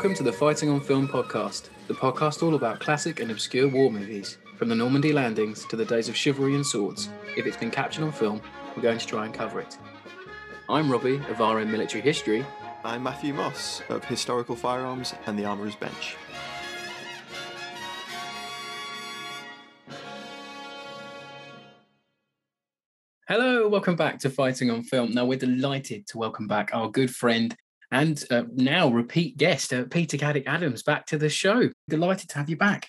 Welcome to the Fighting on Film podcast, the podcast all about classic and obscure war movies, from the Normandy landings to the days of chivalry and swords. If it's been captured on film, we're going to try and cover it. I'm Robbie of RM Military History. I'm Matthew Moss of Historical Firearms and the Armourer's Bench. Hello, welcome back to Fighting on Film. Now, we're delighted to welcome back our good friend and now repeat guest, Peter Caddick-Adams, back to the show. Delighted to have you back.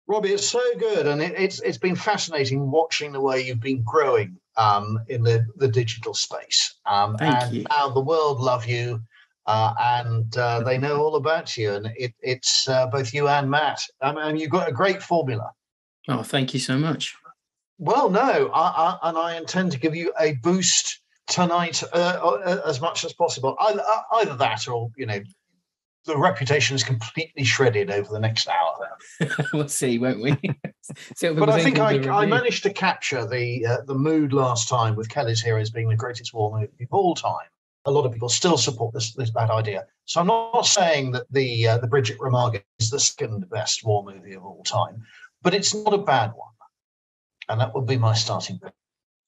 Robbie, it's so good, and it's been fascinating watching the way you've been growing in the digital space. Thank you. Now the world love you, and they know all about you, and it's both you and Matt. And you've got a great formula. Oh, thank you so much. Well, no, I intend to give you a boost tonight as much as possible. Either that or, the reputation is completely shredded over the next hour. We'll see, won't we? But I think I managed to capture the mood last time with Kelly's Heroes being the greatest war movie of all time. A lot of people still support this bad idea. So I'm not saying that the Bridge Remagen is the second best war movie of all time, but it's not a bad one. And that would be my starting point.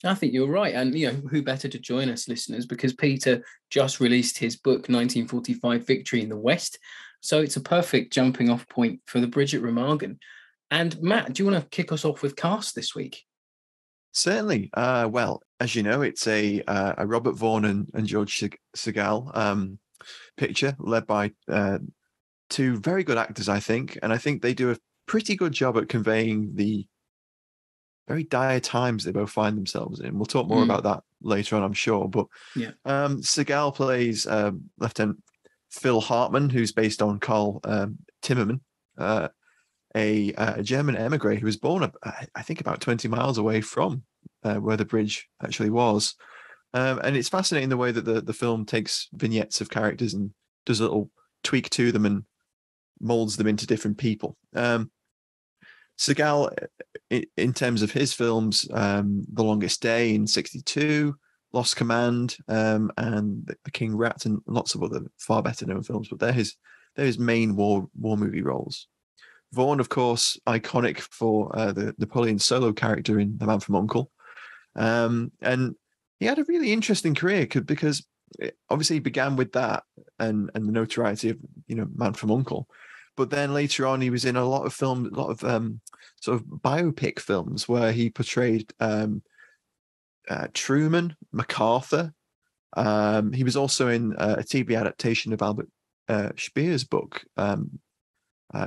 I think you're right. And, who better to join us, listeners, because Peter just released his book, 1945 Victory in the West. So it's a perfect jumping off point for the Bridge Remagen. And Matt, do you want to kick us off with cast this week? Certainly. Well, as you know, it's a Robert Vaughn and George Segal picture led by two very good actors, I think. And I think they do a pretty good job at conveying the very dire times they both find themselves in. We'll talk more about that later on, I'm sure. But Segal plays Lieutenant Phil Hartmann, who's based on Karl Timmerman, a German emigre who was born, I think, about 20 miles away from where the bridge actually was. And it's fascinating the way that the film takes vignettes of characters and does a little tweak to them and molds them into different people. Segal, in terms of his films, The Longest Day in '62, Lost Command, and The King Rat, and lots of other far better known films, but they're his main war movie roles. Vaughn, of course, iconic for the Napoleon solo character in The Man from U.N.C.L.E. And he had a really interesting career because obviously he began with that and the notoriety of Man from U.N.C.L.E. But then later on, he was in a lot of films, a lot of sort of biopic films where he portrayed Truman, MacArthur. He was also in a TV adaptation of Albert Speer's book,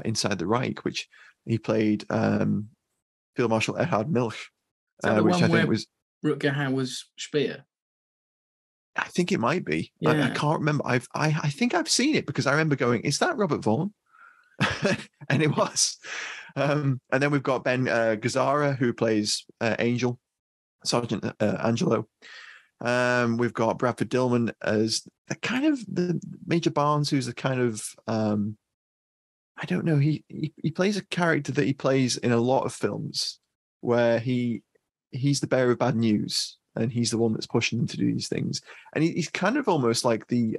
Inside the Reich, which he played Field Marshal Erhard Milch, which I think was Rutger Hauer's Speer. I think it might be. Yeah. I can't remember. I think I've seen it because I remember going, "Is that Robert Vaughn?" And it was. And then we've got Ben Gazzara, who plays Angel, Sergeant Angelo. We've got Bradford Dillman as the Major Barnes, who's the kind of I don't know. He plays a character that he plays in a lot of films where he's the bearer of bad news and he's the one that's pushing them to do these things. And he's kind of almost like the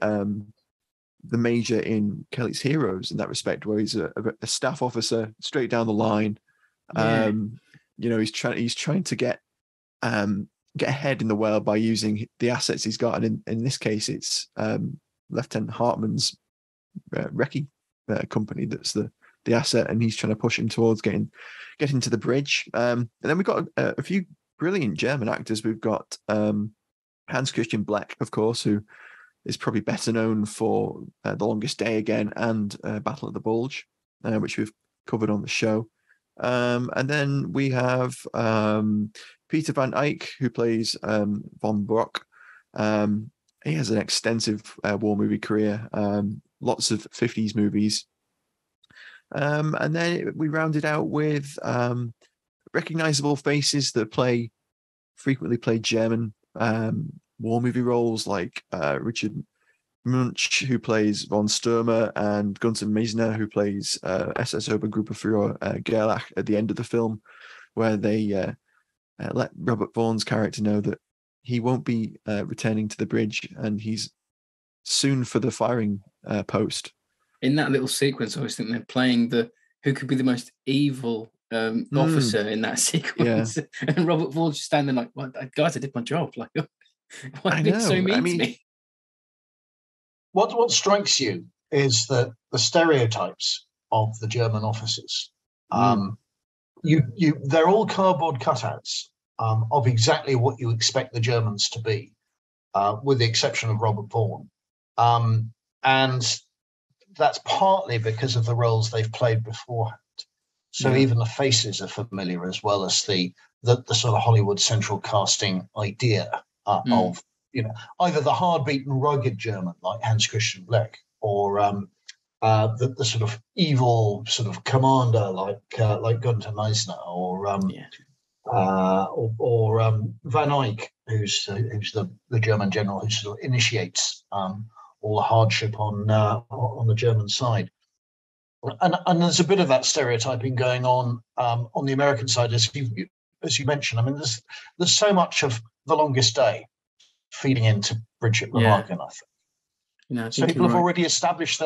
Major in Kelly's Heroes in that respect, where he's a staff officer straight down the line. Yeah. He's trying to get ahead in the world by using the assets he's got, and in this case, it's Lieutenant Hartmann's recce company that's the asset, and he's trying to push him towards getting to the bridge. And then we've got a few brilliant German actors. We've got Hans Christian Bleck, of course, who is probably better known for The Longest Day again and Battle at the Bulge, which we've covered on the show. And then we have Peter van Eyck, who plays von Brock. He has an extensive war movie career, lots of 50s movies. And then we rounded out with recognizable faces that frequently play German war movie roles, like Richard Munch, who plays von Stürmer, and Gunther Meisner, who plays SS Obergruppenführer Gerlach at the end of the film, where they let Robert Vaughn's character know that he won't be returning to the bridge and he's soon for the firing post. in that little sequence, I always think they're playing who could be the most evil officer in that sequence. Yeah. And Robert Vaughn just standing like, well, guys, I did my job. Like, why are you so mean to me? What strikes you is that the stereotypes of the German officers, they're all cardboard cutouts of exactly what you expect the Germans to be, with the exception of Robert Vaughn. And that's partly because of the roles they've played beforehand. So even the faces are familiar, as well as the sort of Hollywood central casting idea of, either the hard-beaten, rugged German like Hans Christian Bleck, or the sort of evil sort of commander like Gunther Meissner, or Van Eyck, who's the German general who sort of initiates all the hardship on the German side. And there's a bit of that stereotyping going on the American side, as you mentioned. I mean, there's so much of The Longest Day feeding into Bridget Remagen, I think. So people have already established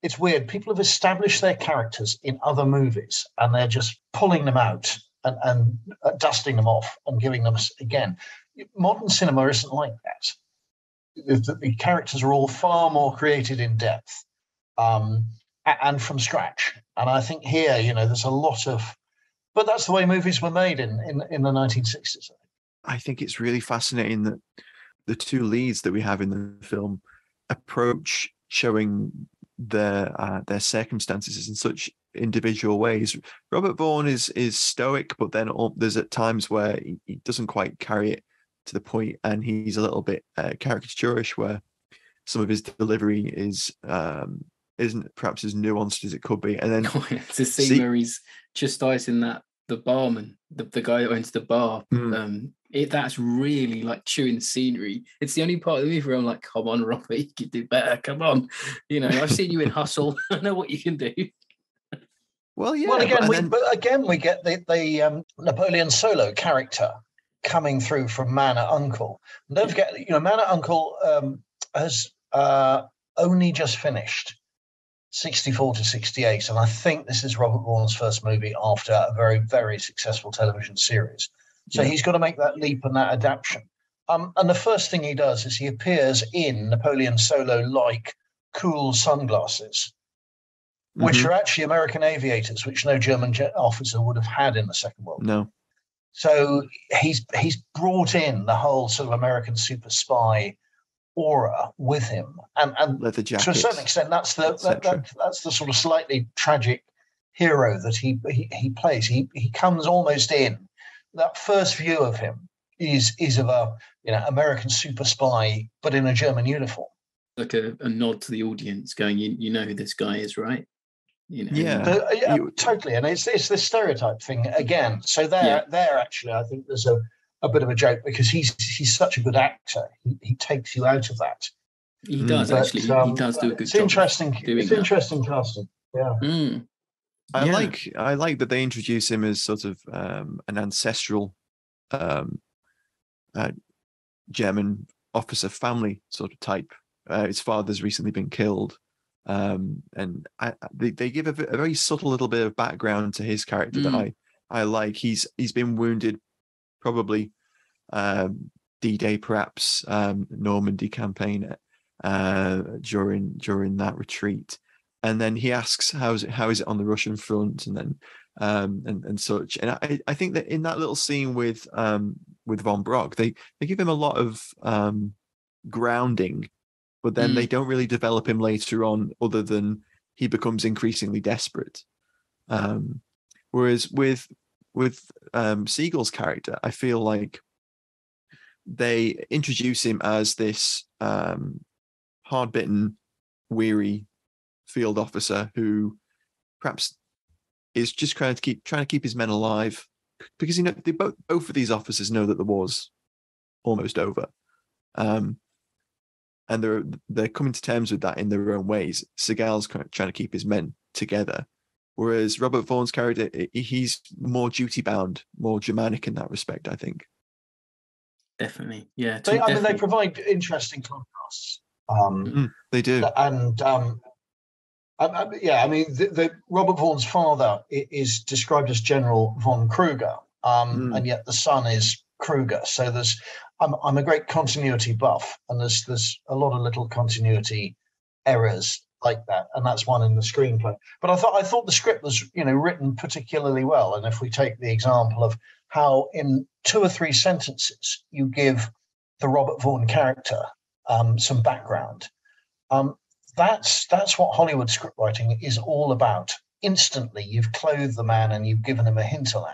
it's weird, people have established their characters in other movies, and they're just pulling them out and dusting them off and giving them again. Modern cinema isn't like that. The characters are all far more created in depth. And from scratch. And I think here, there's a lot of, but that's the way movies were made in the 1960s. I think it's really fascinating that the two leads that we have in the film approach showing their circumstances in such individual ways. Robert Vaughn is stoic, but then there's at times where he doesn't quite carry it to the point, and he's a little bit caricaturish, where some of his delivery isn't perhaps as nuanced as it could be. And then it's a scene where he's chastising the barman, the guy that owns the bar. That's really like chewing scenery. It's the only part of the movie where I'm like, come on, Robert, you can do better. Come on. I've seen you in Hustle. I know what you can do. Well, yeah. Well, again, we get the Napoleon Solo character coming through from Man at Uncle. And don't forget, Man at Uncle has only just finished 64 to 68, and I think this is Robert Vaughn's first movie after a very, very successful television series. So he's got to make that leap and that adaptation. And the first thing he does is he appears in Napoleon Solo-like cool sunglasses, which are actually American aviators, which no German officer would have had in the Second World War. No. So he's brought in the whole sort of American super spy aura with him, and leather jackets, to a certain extent, that's the sort of slightly tragic hero that he plays. He comes almost in. That first view of him is of a American super spy, but in a German uniform. Like a nod to the audience, going, you know who this guy is, right? Totally. And it's this stereotype thing again. So there actually, I think there's a bit of a joke, because he's such a good actor. He takes you out of that. He does actually. He does do a good job. Interesting casting. Yeah. I like that they introduce him as sort of an ancestral German officer family sort of type. His father's recently been killed, and they give a very subtle little bit of background to his character that I like. He's been wounded, probably D-Day, perhaps Normandy campaign during that retreat. And then he asks, how is it on the Russian front, and then and such. And I think that in that little scene with Von Brock, they give him a lot of grounding, but then they don't really develop him later on, other than he becomes increasingly desperate. Whereas with Segal's character, I feel like they introduce him as this hard-bitten, weary field officer who perhaps is just trying to keep his men alive, because they both of these officers know that the war's almost over, and they're coming to terms with that in their own ways. Segal's trying to keep his men together, whereas Robert Vaughn's character, he's more duty bound, more Germanic in that respect, I think. Definitely, yeah. They provide interesting contrasts. They do, and Yeah, I mean, the Robert Vaughn's father is described as General von Kruger, and yet the son is Kruger. So I'm a great continuity buff, and there's a lot of little continuity errors like that, and that's one in the screenplay. But I thought the script was, written particularly well. And if we take the example of how in 2 or 3 sentences you give the Robert Vaughn character some background, that's what Hollywood scriptwriting is all about. Instantly, you've clothed the man and you've given him a hinterland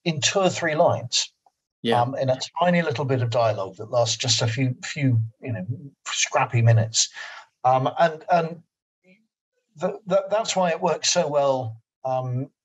in 2 or 3 lines. Yeah. In a tiny little bit of dialogue that lasts just a few scrappy minutes. That's why it works so well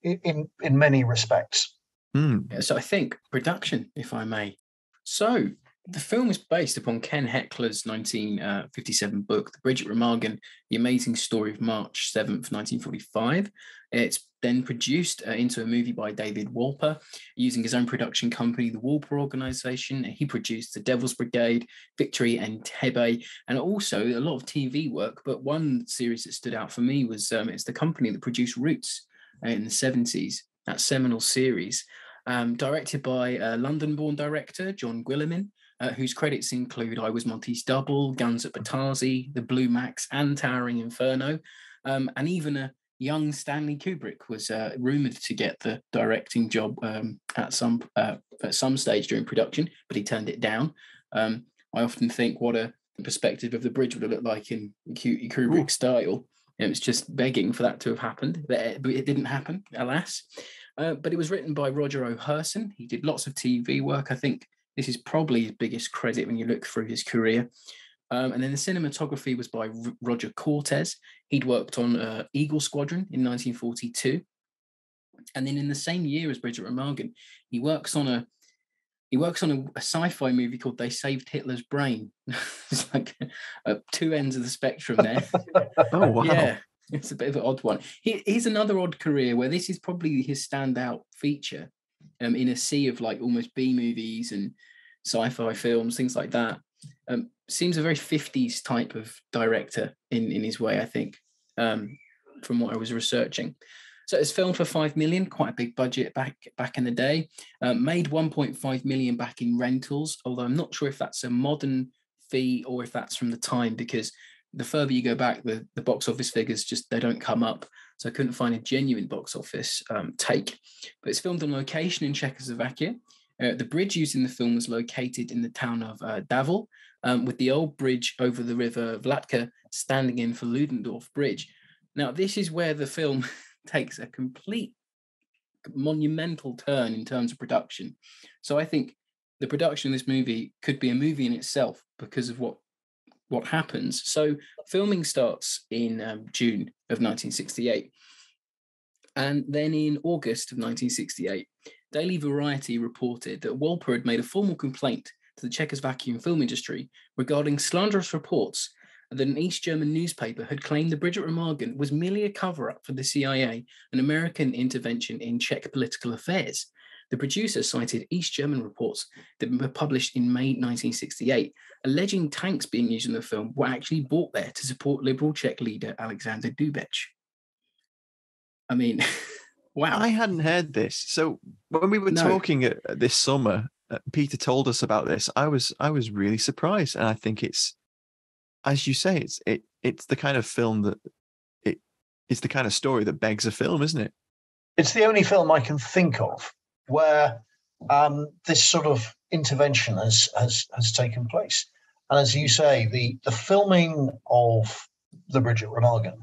in many respects. So I think production, if I may. So the film is based upon Ken Heckler's 1957 book, The Bridget Remagen, The Amazing Story of March 7th, 1945. It's then produced into a movie by David Wolper, using his own production company, the Wolper Organization. He produced The Devil's Brigade, Victory and Tebe, and also a lot of TV work. But one series that stood out for me was it's the company that produced Roots in the 70s, that seminal series, directed by London-born director John Guillermin, whose credits include I Was Monty's Double, Guns at Batazi, The Blue Max, and Towering Inferno, and even a young Stanley Kubrick was rumored to get the directing job at some stage during production, but he turned it down. I often think what a perspective of the bridge would have looked like in Kubrick style. It was just begging for that to have happened, but it didn't happen, alas. But it was written by Roger O'Herson. He did lots of TV work. I think this is probably his biggest credit when you look through his career. And then the cinematography was by Roger Cortez. He'd worked on Eagle Squadron in 1942. And then in the same year as Bridget Remagen, he works on a sci-fi movie called They Saved Hitler's Brain. It's like 2 ends of the spectrum there. Oh, wow. Yeah, it's a bit of an odd one. Here's another odd career where this is probably his standout feature in a sea of like almost B movies and sci-fi films, things like that. Seems a very 50s type of director in his way, I think, from what I was researching. So it's filmed for $5 million, quite a big budget back in the day. Made $1.5 million back in rentals, although I'm not sure if that's a modern fee or if that's from the time, because the further you go back, the box office figures they don't come up. So I couldn't find a genuine box office take. But it's filmed on location in Czechoslovakia. The bridge used in the film was located in the town of Davle, with the old bridge over the river Vlatka standing in for Ludendorff Bridge. Now, this is where the film takes a complete monumental turn in terms of production. So I think the production of this movie could be a movie in itself because of what happens. So filming starts in June of 1968. And then in August of 1968, Daily Variety reported that Wolper had made a formal complaint to the Czechoslovakian film industry regarding slanderous reports that an East German newspaper had claimed the Bridget Remagen was merely a cover-up for the CIA and American intervention in Czech political affairs. The producer cited East German reports that were published in May 1968, alleging tanks being used in the film were actually brought there to support Liberal Czech leader Alexander Dubček. I mean, wow. I hadn't heard this. So when we were talking this summer, Peter told us about this. I was really surprised, and I think it's, as you say, it's the kind of film that it's the kind of story that begs a film, isn't it? It's the only film I can think of where this sort of intervention has taken place. And as you say, the filming of the Bridget Remagen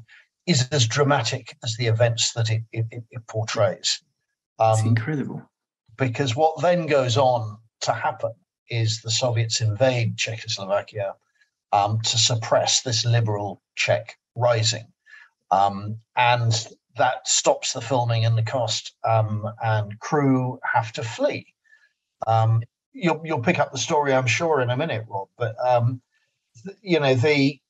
is as dramatic as the events that it portrays. It's incredible. Because what then goes on to happen is the Soviets invade Czechoslovakia to suppress this liberal Czech rising. And that stops the filming, and the cast and crew have to flee. You'll pick up the story, I'm sure, in a minute, Rob. But they've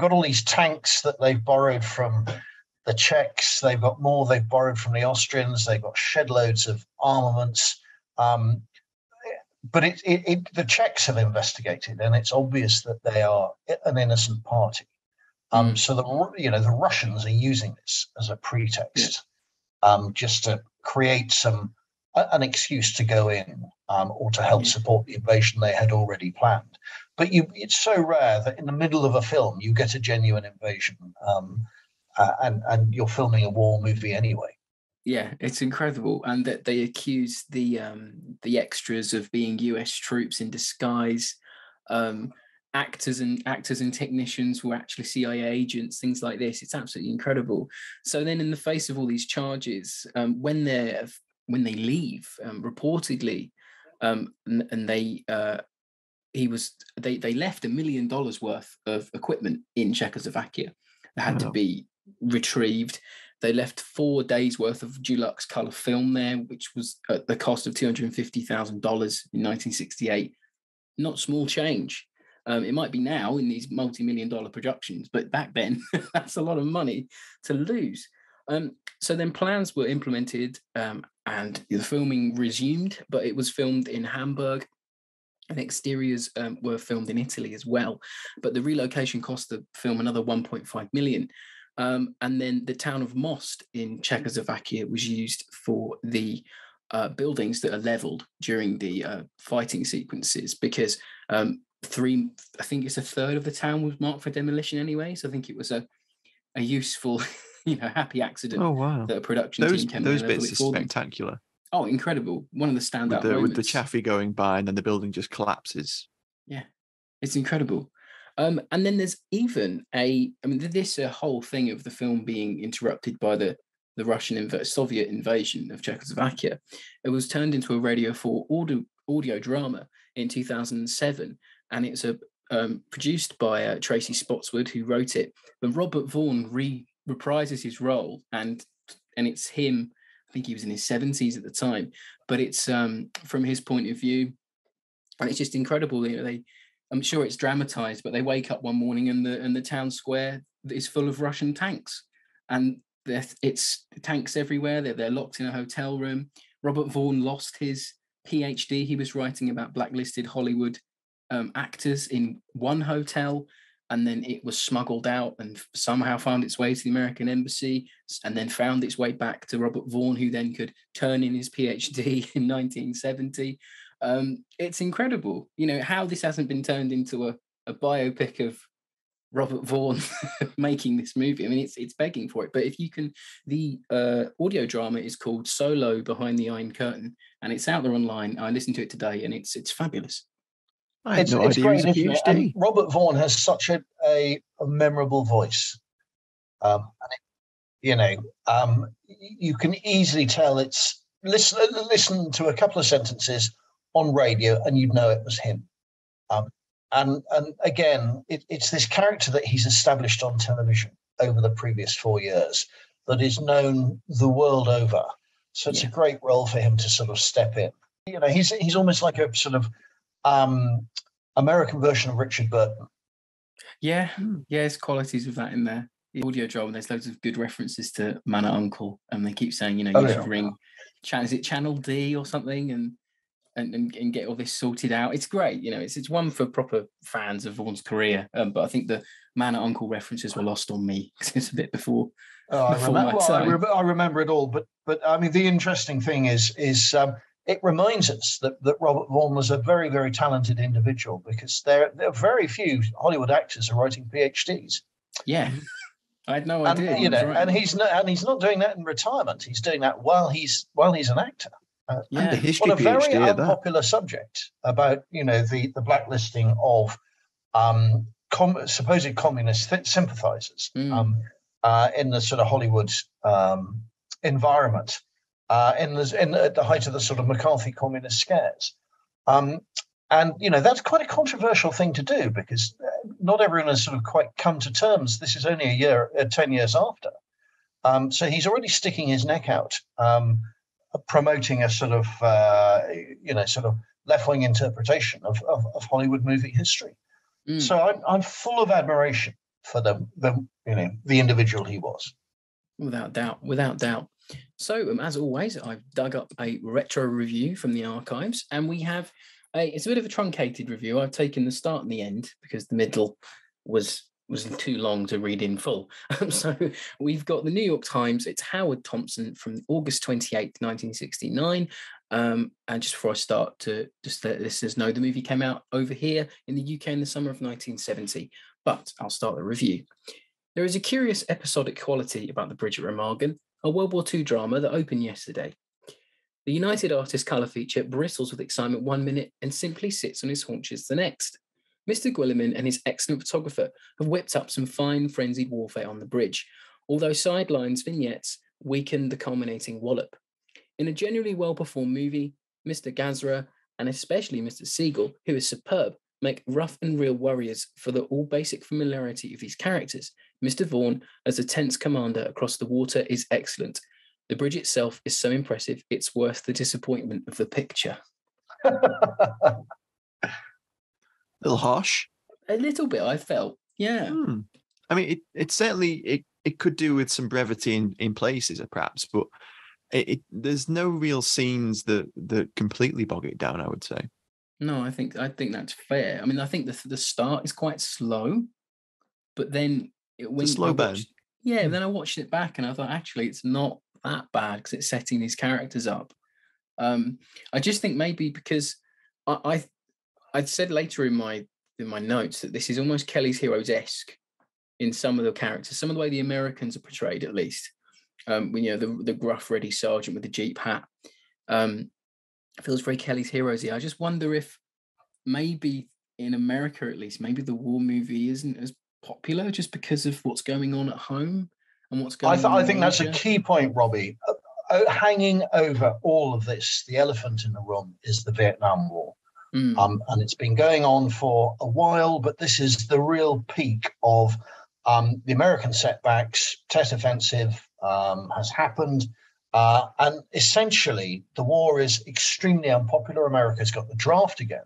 got all these tanks that they've borrowed from the Czechs. They've got more they've borrowed from the Austrians. They've got shed loads of armaments. But the Czechs have investigated, and it's obvious that they are an innocent party. So the Russians are using this as a pretext, just to create an excuse to go in, or to help support the invasion they had already planned. But it's so rare that in the middle of a film you get a genuine invasion, and you're filming a war movie anyway. Yeah, it's incredible, and that they accuse the extras of being US troops in disguise. Actors and technicians were actually CIA agents, things like this. It's absolutely incredible. So then, in the face of all these charges, when they leave, reportedly, and they left $1 million worth of equipment in Czechoslovakia that had to be retrieved. They left 4 days worth of Dulux color film there, which was at the cost of $250,000 in 1968. Not small change. It might be now in these multi-million-dollar productions, but back then, that's a lot of money to lose. So then plans were implemented, and the filming resumed, but it was filmed in Hamburg, and exteriors were filmed in Italy as well. But the relocation cost the film another 1.5 million. And then the town of Most in Czechoslovakia was used for the buildings that are leveled during the fighting sequences, because I think it's a third of the town was marked for demolition anyway. So I think it was a useful, happy accident. Oh wow! That a production team came. Those bits are spectacular. Oh, incredible! One of the standout moments. With the Chaffee going by, and then the building just collapses. Yeah, it's incredible. And then there's even this whole thing of the film being interrupted by the Soviet invasion of Czechoslovakia. It was turned into a Radio 4 audio drama in 2007, and it's produced by Tracy Spotswood, who wrote it. But Robert Vaughn reprises his role, and it's him. I think he was in his 70s at the time, but it's from his point of view, and it's just incredible. I'm sure it's dramatized, but they wake up one morning and the town square is full of Russian tanks, and it's tanks everywhere. They're locked in a hotel room. Robert Vaughn lost his PhD. He was writing about blacklisted Hollywood actors in one hotel, and then it was smuggled out and somehow found its way to the American embassy, and then found its way back to Robert Vaughn, who then could turn in his PhD in 1970. It's incredible, how this hasn't been turned into a biopic of Robert Vaughn making this movie. I mean, it's begging for it. But if you can, the audio drama is called Solo Behind the Iron Curtain, and it's out there online. I listened to it today, and it's fabulous. I had no idea he was a PhD. Robert Vaughn has such a memorable voice. You can easily tell it's listen to a couple of sentences on radio and you'd know it was him. And again, it's this character that he's established on television over the previous 4 years that is known the world over. So it's a great role for him to sort of step in. He's almost like a sort of American version of Richard Burton. Yeah, there's qualities of that in there. The audio drama, there's loads of good references to Man at Uncle, and they keep saying, you should ring, is it Channel D or something, and get all this sorted out. It's great, it's one for proper fans of Vaughn's career. But I think the Man at Uncle references were lost on me because it's a bit before. I remember it all, but I mean, the interesting thing is it reminds us that Robert Vaughn was a very, very talented individual, because there are very few Hollywood actors are writing PhDs. Yeah, I had no idea. And he's not doing that in retirement. He's doing that while he's an actor. And the history on a very PhD unpopular subject about the blacklisting of supposed communist sympathizers in the sort of Hollywood environment. At the height of the sort of McCarthy communist scares. And that's quite a controversial thing to do, because not everyone has sort of quite come to terms. This is only 10 years after. So he's already sticking his neck out, promoting a sort of, sort of left-wing interpretation of Hollywood movie history. So I'm full of admiration for the individual he was. Without doubt. So, as always, I've dug up a retro review from the archives, and we have it's a bit of a truncated review. I've taken the start and the end because the middle was was too long to read in full. So we've got the New York Times. It's Howard Thompson from August 28th, 1969. And just before I start, to just let listeners know, the movie came out over here in the UK in the summer of 1970. But I'll start the review. There is a curious episodic quality about The Bridge at Remagen, a World War II drama that opened yesterday. The United Artists colour feature bristles with excitement 1 minute and simply sits on his haunches the next. Mr. Guillermin and his excellent photographer have whipped up some fine frenzied warfare on the bridge, although sidelines vignettes weaken the culminating wallop. In a generally well-performed movie, Mr. Gazra and especially Mr. Segal, who is superb, make rough and real warriors for the all-basic familiarity of these characters. Mr. Vaughn, as a tense commander across the water, is excellent. The bridge itself is so impressive, it's worth the disappointment of the picture. A little harsh. A little bit, I felt. Yeah. I mean, it certainly it could do with some brevity in places, perhaps, but there's no real scenes that completely bog it down, I would say. No, I think that's fair. I mean, I think the start is quite slow, but then when it's a slow burn. Then I watched it back and I thought actually it's not that bad because it's setting these characters up. I just think maybe because I'd said later in my notes that this is almost Kelly's Heroes-esque in some of the characters, some of the way the Americans are portrayed, at least. The gruff, ready sergeant with the Jeep hat feels very Kelly's Heroes-y. I just wonder if maybe in America, at least, maybe the war movie isn't as popular just because of what's going on at home and what's going on. I think that's a key point, Robbie. Hanging over all of this, the elephant in the room is the Vietnam War. And it's been going on for a while, but this is the real peak of the American setbacks. Tet Offensive has happened. And essentially, the war is extremely unpopular. America's got the draft again.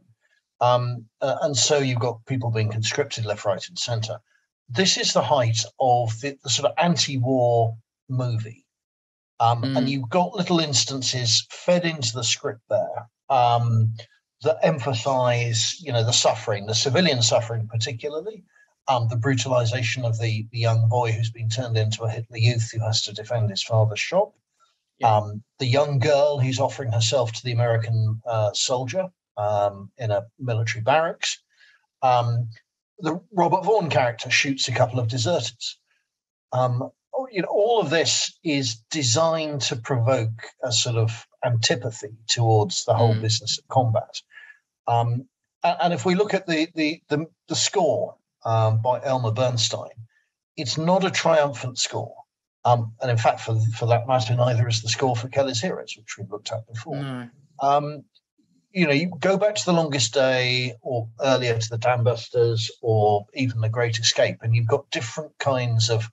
And so you've got people being conscripted left, right, and centre. This is the height of the sort of anti-war movie. And you've got little instances fed into the script there that emphasize, the suffering, the civilian suffering particularly, the brutalization of the young boy who's been turned into a Hitler Youth who has to defend his father's shop. Yeah. The young girl who's offering herself to the American soldier in a military barracks. The Robert Vaughn character shoots a couple of deserters. All of this is designed to provoke a sort of antipathy towards the whole business of combat. And if we look at the score by Elmer Bernstein, it's not a triumphant score. And in fact, for that matter, neither is the score for Kelly's Heroes, which we've looked at before. No. You go back to The Longest Day or earlier to The Dam Busters or even The Great Escape, and you've got different kinds of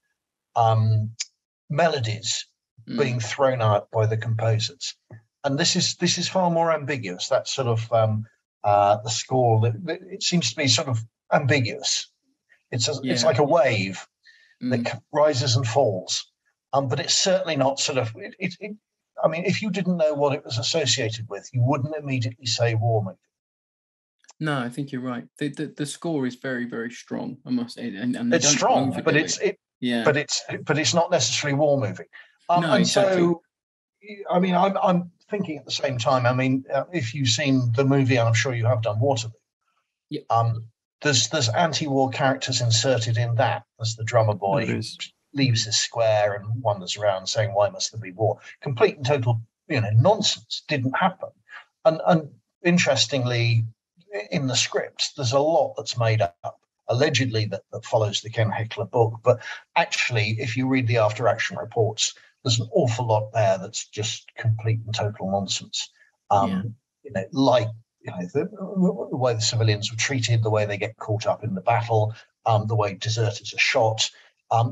melodies being thrown out by the composers. And this is far more ambiguous. That sort of the score, it seems to be sort of ambiguous. It's like a wave that rises and falls. But it's certainly not sort of, I mean, if you didn't know what it was associated with, you wouldn't immediately say war movie. No, I think you're right. The score is very, very strong, I must say. And it's strong, but it's not necessarily war movie. No, exactly. So, I mean, I'm thinking at the same time, I mean, if you've seen the movie, and I'm sure you have done, Waterloo, there's anti-war characters inserted in that as the drummer boy leaves his square and wanders around saying, why must there be war? Complete and total, nonsense. Didn't happen. And interestingly, in the script, there's a lot that's made up, allegedly that follows the Ken Heckler book. But actually, if you read the after-action reports, there's an awful lot there that's just complete and total nonsense. Like the way the civilians were treated, the way they get caught up in the battle, the way deserters are shot.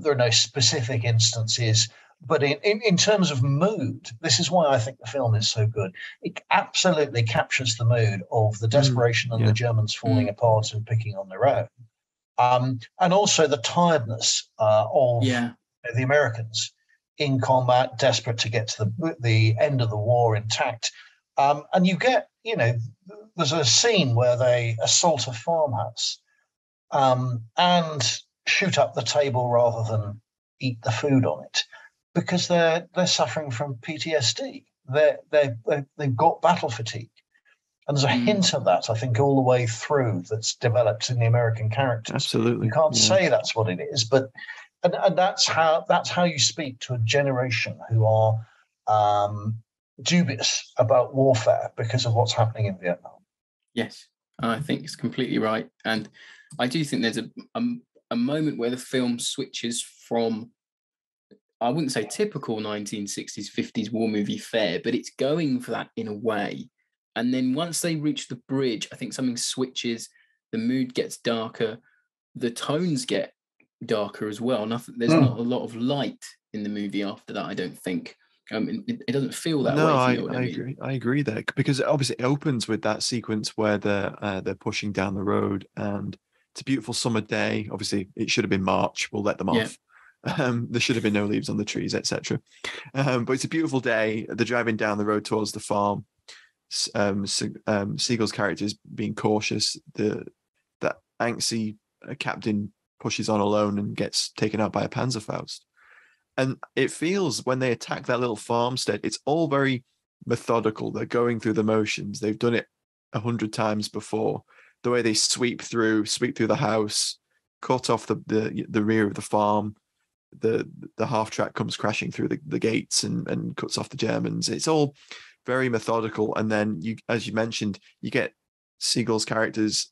There are no specific instances, but in terms of mood, this is why I think the film is so good. It absolutely captures the mood of the desperation and the Germans falling apart and picking on their own. And also the tiredness of the Americans in combat, desperate to get to the end of the war intact. And you get, there's a scene where they assault a farmhouse. And shoot up the table rather than eat the food on it, because they're suffering from PTSD. They've got battle fatigue. And there's a hint of that, I think, all the way through that's developed in the American characters. Absolutely. You can't say that's what it is, but and that's how you speak to a generation who are dubious about warfare because of what's happening in Vietnam. Yes, I think it's completely right. And I do think there's a moment where the film switches from, I wouldn't say typical 1960s, 50s war movie fare, but it's going for that in a way. And then once they reach the bridge, I think something switches, the mood gets darker, the tones get darker as well. There's not a lot of light in the movie after that, I don't think. It doesn't feel that way. I agree. I agree there, because obviously it opens with that sequence where they're pushing down the road, and it's a beautiful summer day. Obviously, it should have been March. We'll let them off. There should have been no leaves on the trees, etc. But it's a beautiful day. They're driving down the road towards the farm. Segal's character is being cautious. That angsty captain pushes on alone and gets taken out by a Panzerfaust. And it feels, when they attack that little farmstead, it's all very methodical. They're going through the motions. They've done it 100 times before. The way they sweep through the house, cut off the rear of the farm. The half track comes crashing through the gates and cuts off the Germans. It's all very methodical. And then as you mentioned, you get Segal's characters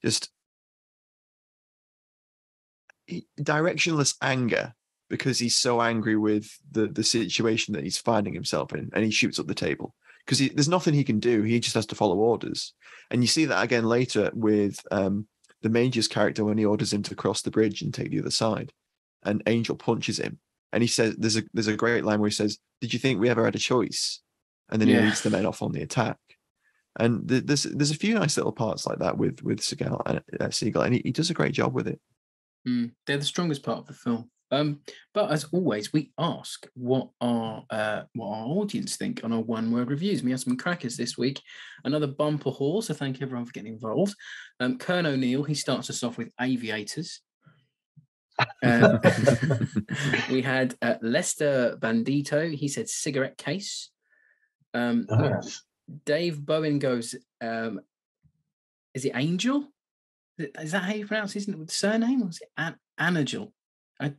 just directionless anger, because he's so angry with the situation that he's finding himself in, and he shoots up the table because there's nothing he can do. He just has to follow orders. And you see that again later with the Major's character, when he orders him to cross the bridge and take the other side, and Angel punches him. And he says, there's a great line where he says, "Did you think we ever had a choice?" And then he leads the men off on the attack. And there's a few nice little parts like that with Segal, and he does a great job with it. They're the strongest part of the film. But as always, we ask what our audience think on our one-word reviews. We have some crackers this week. Another bumper haul, so thank you everyone for getting involved. Kern O'Neill, he starts us off with aviators. We had Lester Bandito. He said cigarette case. Dave Bowen goes, is it Angel? Is that how you pronounce his surname? Or is it Anagel? I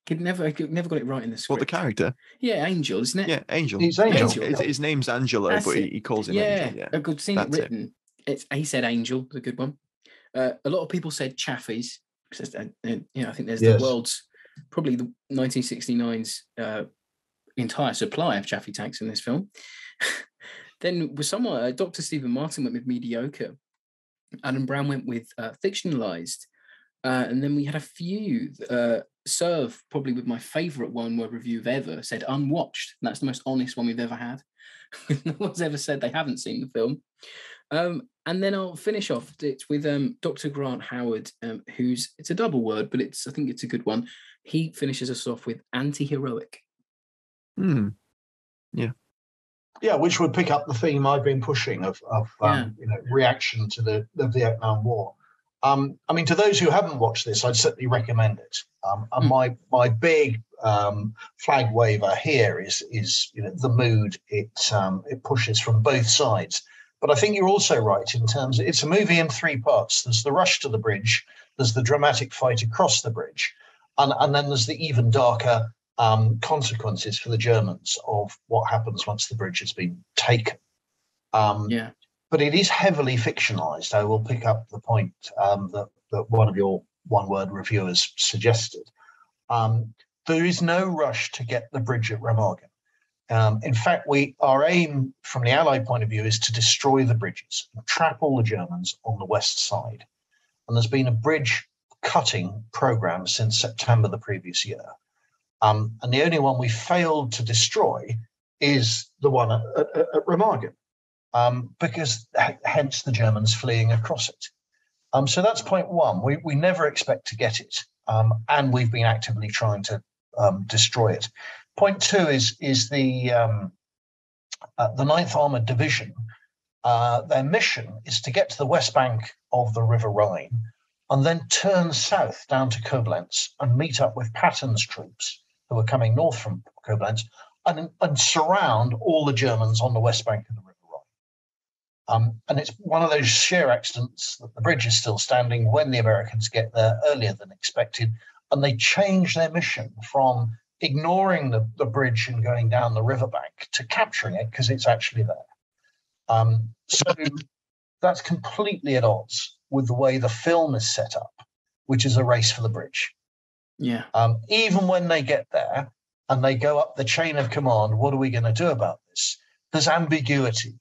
never got it right in the script. What, the character? Yeah, Angel, isn't it? Yeah, Angel. He's Angel. His name's Angelo, that's but he calls him Angel. Yeah, I've seen it written. He said Angel, the good one. A lot of people said Chaffies. I think there's the world's, probably the 1969's entire supply of Chaffee tanks in this film. Then with someone, Dr. Stephen Martin went with mediocre. Adam Brown went with fictionalized. And then we had a few. Serve, probably with my favourite one-word review of ever, said unwatched. And that's the most honest one we've ever had. No one's ever said they haven't seen the film. And then I'll finish off it with Dr. Grant Howard, it's a double word, but I think it's a good one. He finishes us off with anti-heroic. Yeah, which would pick up the theme I've been pushing of reaction to the Vietnam War. I mean, to those who haven't watched this, I'd certainly recommend it. And my big flag waver here is the mood it pushes from both sides. But I think you're also right in terms of, it's a movie in three parts. There's the rush to the bridge, there's the dramatic fight across the bridge, and then there's the even darker consequences for the Germans of what happens once the bridge has been taken. But it is heavily fictionalized. I will pick up the point that one of your one-word reviewers suggested. There is no rush to get the bridge at Remagen. In fact, our aim from the Allied point of view is to destroy the bridges, trap all the Germans on the west side. And there's been a bridge cutting program since September the previous year. And the only one we failed to destroy is the one at Remagen, because hence the Germans fleeing across it. So that's point one. We never expect to get it, and we've been actively trying to destroy it. Point two is the 9th Armoured Division. Their mission is to get to the west bank of the River Rhine and then turn south down to Koblenz and meet up with Patton's troops who were coming north from Koblenz and surround all the Germans on the west bank of the River Rhine. And it's one of those sheer accidents that the bridge is still standing when the Americans get there earlier than expected, and they change their mission from ignoring the bridge and going down the riverbank to capturing it because it's actually there. So that's completely at odds with the way the film is set up, which is a race for the bridge. Yeah. Even when they get there and they go up the chain of command, what are we going to do about this? There's ambiguity,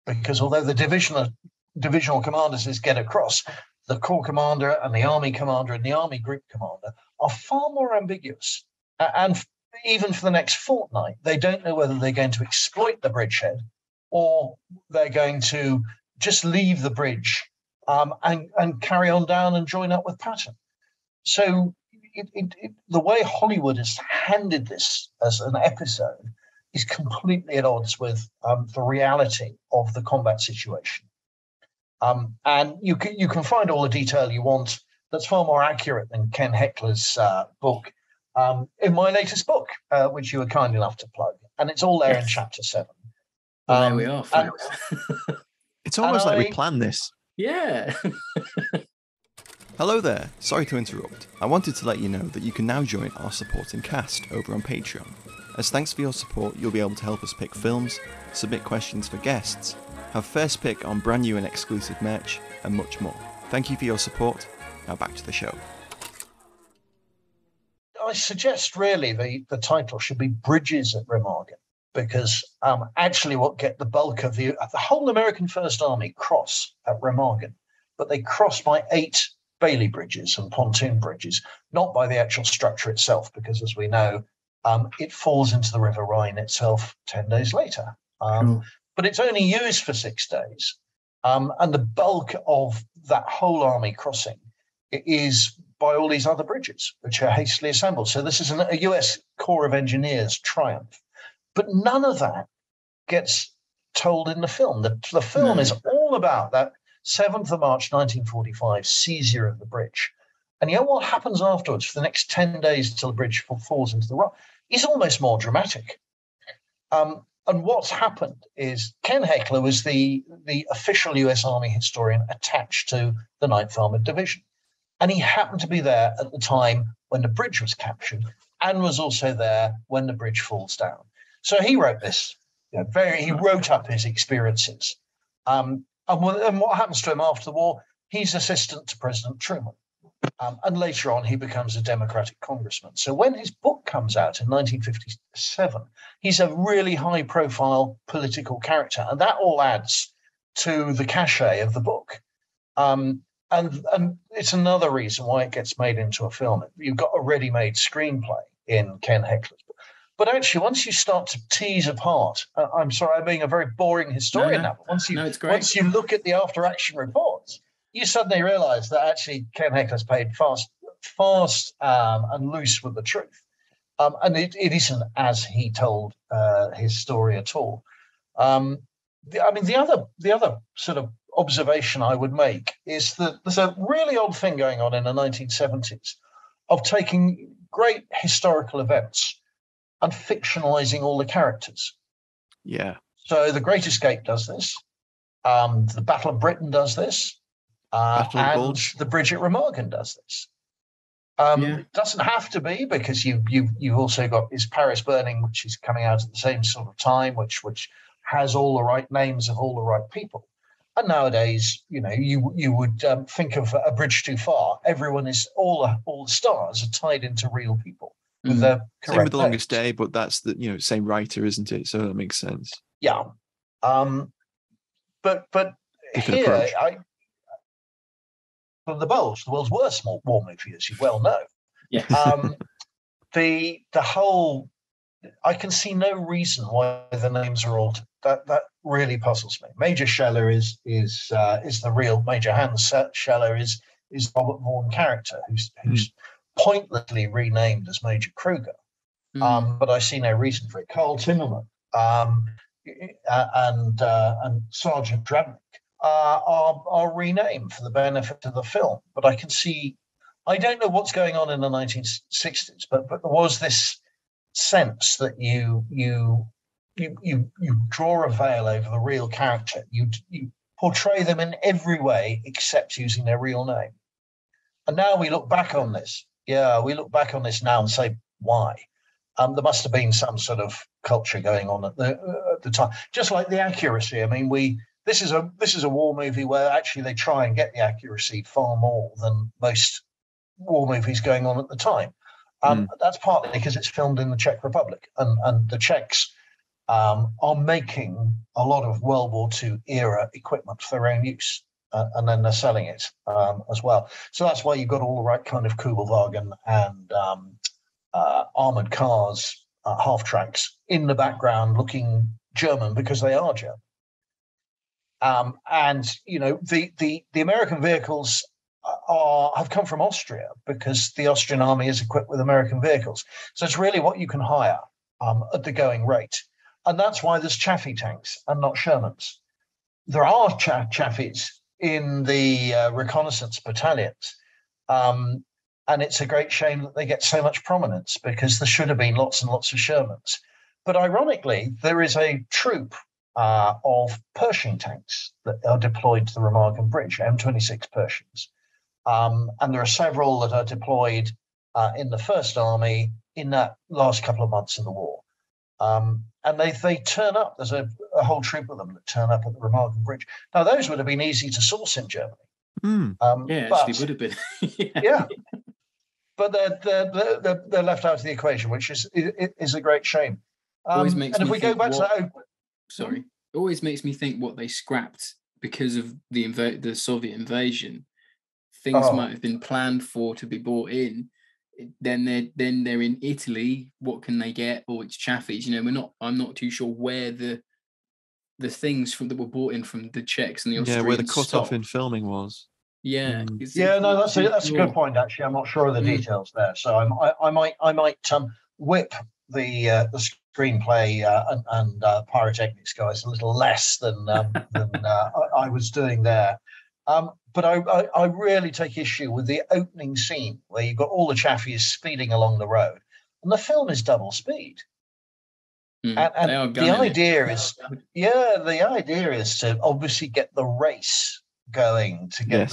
because although the divisional commander says get across, the corps commander and the army commander and the army group commander are far more ambiguous. And even for the next fortnight, they don't know whether they're going to exploit the bridgehead or they're going to just leave the bridge and carry on down and join up with Patton. So the way Hollywood has handed this as an episode is completely at odds with the reality of the combat situation. And you can find all the detail you want that's far more accurate than Ken Heckler's book in my latest book, which you were kind enough to plug. And it's all there in chapter 7. Well, there we are, folks. It's almost like we planned this. Yeah. Hello there. Sorry to interrupt. I wanted to let you know that you can now join our supporting cast over on Patreon. As thanks for your support, you'll be able to help us pick films, submit questions for guests, have first pick on brand new and exclusive merch, and much more. Thank you for your support. Now back to the show. I suggest really the title should be Bridges at Remagen, because actually what get the bulk of the whole American First Army cross at Remagen, but they cross by 8 Bailey bridges and pontoon bridges, not by the actual structure itself, because as we know, it falls into the River Rhine itself 10 days later. But it's only used for 6 days. And the bulk of that whole army crossing is by all these other bridges, which are hastily assembled. So this is a US Corps of Engineers triumph. But none of that gets told in the film. The film is all about that 7th of March, 1945, seizure of the bridge. And yet what happens afterwards for the next 10 days until the bridge falls into the Rhine is almost more dramatic. And what's happened is Ken Heckler was the official US Army historian attached to the 9th Armored Division. And he happened to be there at the time when the bridge was captured and was also there when the bridge falls down. So he wrote this, he wrote up his experiences. And what happens to him after the war? He's assistant to President Truman. And later on, he becomes a Democratic congressman. So when his book comes out in 1957, he's a really high-profile political character. And that all adds to the cachet of the book. And it's another reason why it gets made into a film. You've got a ready-made screenplay in Ken Heckler's book. But actually, once you start to tease apart, I'm sorry, I'm being a very boring historian now, but once you look at the after-action reports, you suddenly realize that actually Ken Heckler's played fast and loose with the truth. And it isn't as he told his story at all. The other sort of observation I would make is that there's a really odd thing going on in the 1970s of taking great historical events and fictionalizing all the characters. Yeah. So The Great Escape does this. The Battle of Britain does this. And the Bridge at Remagen does this. It doesn't have to be, because you've also got Is Paris Burning, which is coming out at the same sort of time, which has all the right names of all the right people. And nowadays, you would think of A Bridge Too Far. Everyone is all the stars are tied into real people with their correct same with The names. Longest Day, but that's the same writer, isn't it? So that makes sense. Yeah. But here, From the Bulge, the world's worst war movie, as you well know. Yeah. The whole, I can see no reason why the names are altered. That really puzzles me. Major Scheller is the real Major Hans Scheller is Robert Vaughn character who's pointlessly renamed as Major Kruger. But I see no reason for it. Carl Timmerman and Sergeant Drabnik are renamed for the benefit of the film. But I don't know what's going on in the 1960s, but there was this sense that you draw a veil over the real character. You portray them in every way except using their real name. And now we look back on this. Yeah, we look back on this now and say, why? There must have been some sort of culture going on at the time. Just like the accuracy. I mean, this is a war movie where actually they try and get the accuracy far more than most war movies going on at the time. That's partly because it's filmed in the Czech Republic, and the Czechs are making a lot of World War II era equipment for their own use, and then they're selling it as well. So that's why you've got all the right kind of Kugelwagen and armored cars, half tracks in the background, looking German because they are German. And the American vehicles have come from Austria because the Austrian army is equipped with American vehicles. So it's really what you can hire at the going rate. And that's why there's Chaffee tanks and not Shermans. There are Chaffies in the reconnaissance battalions. And it's a great shame that they get so much prominence because there should have been lots and lots of Shermans. But ironically, there is a troop of Pershing tanks that are deployed to the Remagen Bridge, M26 Pershings. And there are several that are deployed in the First Army in that last couple of months of the war. And they turn up. There's a whole troop of them that turn up at the Remagen Bridge. Now, those would have been easy to source in Germany. Actually would have been. Yeah. But they're left out of the equation, which is a great shame. Always makes and if me we go back to that... Sorry. It always makes me think what they scrapped because of the Soviet invasion. Things might have been planned for to be brought in. Then they're in Italy. What can they get? Or it's Chaffies. I'm not too sure where the things that were brought in from the Czechs and the Austrians. Yeah, where the cutoff in filming was. Yeah. That's a good point. Actually, I'm not sure of the details there. So I might whip the screenplay and pyrotechnics guys a little less than I was doing there. But I really take issue with the opening scene where you've got all the Chaffies speeding along the road, and the film is double speed. And the idea is to obviously get the race going to get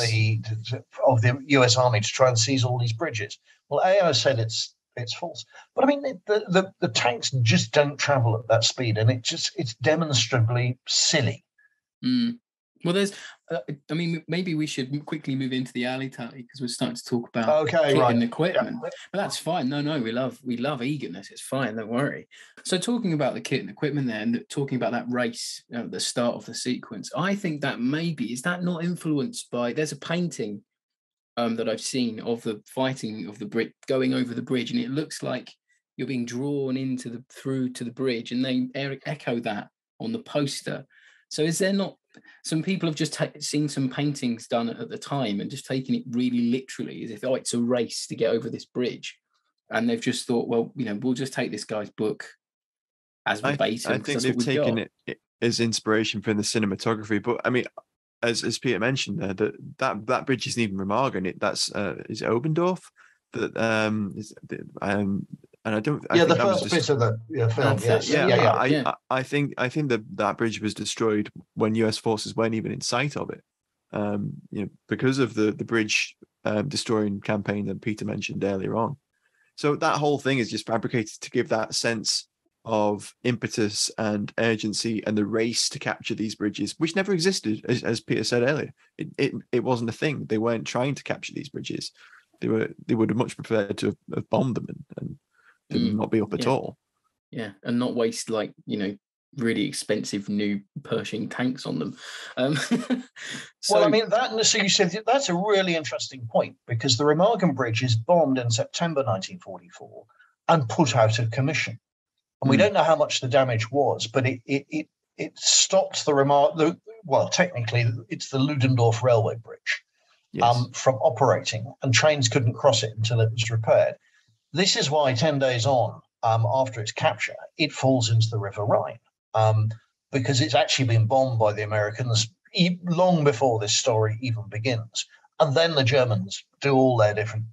of the U.S. Army to try and seize all these bridges. Well, AO said it's false, but I mean the tanks just don't travel at that speed, and it's demonstrably silly. Well, there's, maybe we should quickly move into the alley tally because we're starting to talk about kit and equipment. Yeah. But that's fine. No, we love eagerness. It's fine. Don't worry. So talking about the kit and equipment there, and talking about that race at the start of the sequence, I think that is that not influenced by? There's a painting that I've seen of the fighting of the bridge going over the bridge, and it looks like you're being drawn through to the bridge, and they echo that on the poster. So is there not? Some people have just seen some paintings done at the time and just taken it really literally as if, it's a race to get over this bridge. And they've just thought, well, we'll just take this guy's book as verbatim. I think they've taken it as inspiration from the cinematography. But I mean, as Peter mentioned there, that bridge isn't even Remagen. That's is it Obendorf? And I don't. The first bit of the film. Yes. I think that bridge was destroyed when U.S. forces weren't even in sight of it. Because of the bridge destroying campaign that Peter mentioned earlier on. So that whole thing is just fabricated to give that sense of impetus and urgency and the race to capture these bridges, which never existed, as Peter said earlier. It wasn't a thing. They weren't trying to capture these bridges. They would have much preferred to have bombed them and not be up at all. Yeah, and not waste really expensive new Pershing tanks on them. So you said that's a really interesting point because the Remagen Bridge is bombed in September 1944 and put out of commission, and we don't know how much the damage was, but it stopped technically it's the Ludendorff railway bridge from operating, and trains couldn't cross it until it was repaired. This is why 10 days on, after its capture, it falls into the River Rhine, because it's actually been bombed by the Americans long before this story even begins. And then the Germans do all their different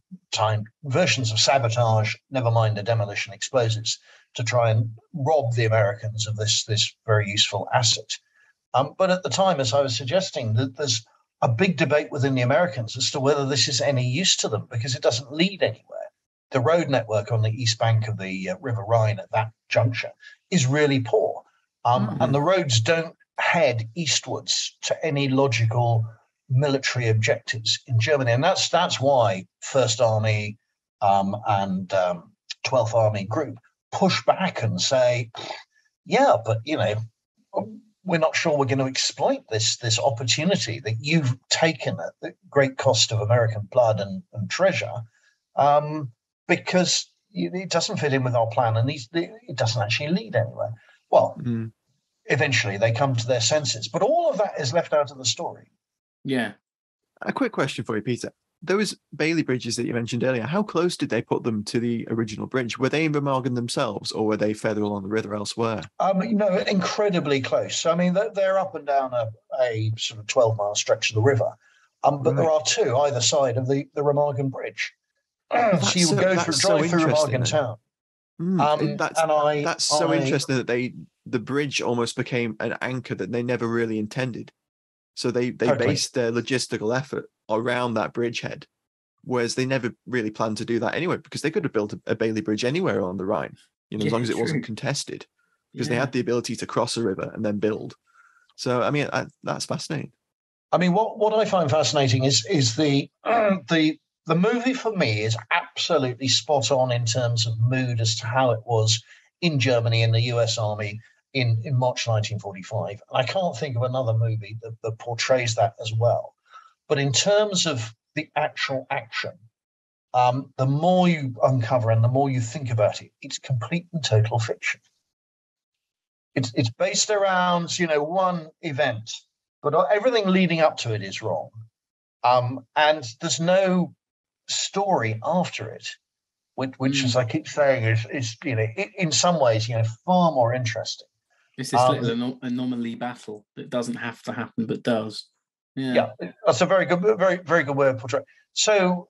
versions of sabotage, never mind the demolition explosives, to try and rob the Americans of this very useful asset. But at the time, as I was suggesting, that there's a big debate within the Americans as to whether this is any use to them, because it doesn't lead anywhere. The road network on the east bank of the River Rhine at that juncture is really poor. And the roads don't head eastwards to any logical military objectives in Germany. And that's why First Army and 12th Army Group push back and say, yeah, but, we're not sure we're going to exploit this opportunity that you've taken at the great cost of American blood and treasure, because it doesn't fit in with our plan, and it doesn't actually lead anywhere. Well, eventually they come to their senses, but all of that is left out of the story. Yeah. A quick question for you, Peter. Those Bailey bridges that you mentioned earlier, how close did they put them to the original bridge? Were they in Remagen themselves, or were they further along the river elsewhere? Incredibly close. I mean, they're up and down a sort of 12-mile stretch of the river, but there are two either side of the Remagen bridge. So you would drive through Remagen town. That's so interesting that the bridge almost became an anchor that they never really intended. So they based their logistical effort around that bridgehead, whereas they never really planned to do that anyway, because they could have built a Bailey bridge anywhere on the Rhine, as long as it wasn't contested, because they had the ability to cross a river and then build. So, I mean, that's fascinating. I mean, what I find fascinating is the movie for me is absolutely spot on in terms of mood as to how it was in Germany in the US Army in March 1945. And I can't think of another movie that portrays that as well. But in terms of the actual action, the more you uncover and the more you think about it, it's complete and total fiction. It's based around, one event, but everything leading up to it is wrong. And there's no story after it, which as I keep saying, is in some ways, far more interesting. It's this little anomaly battle that doesn't have to happen, but does. Yeah, that's a very good way of portraying. So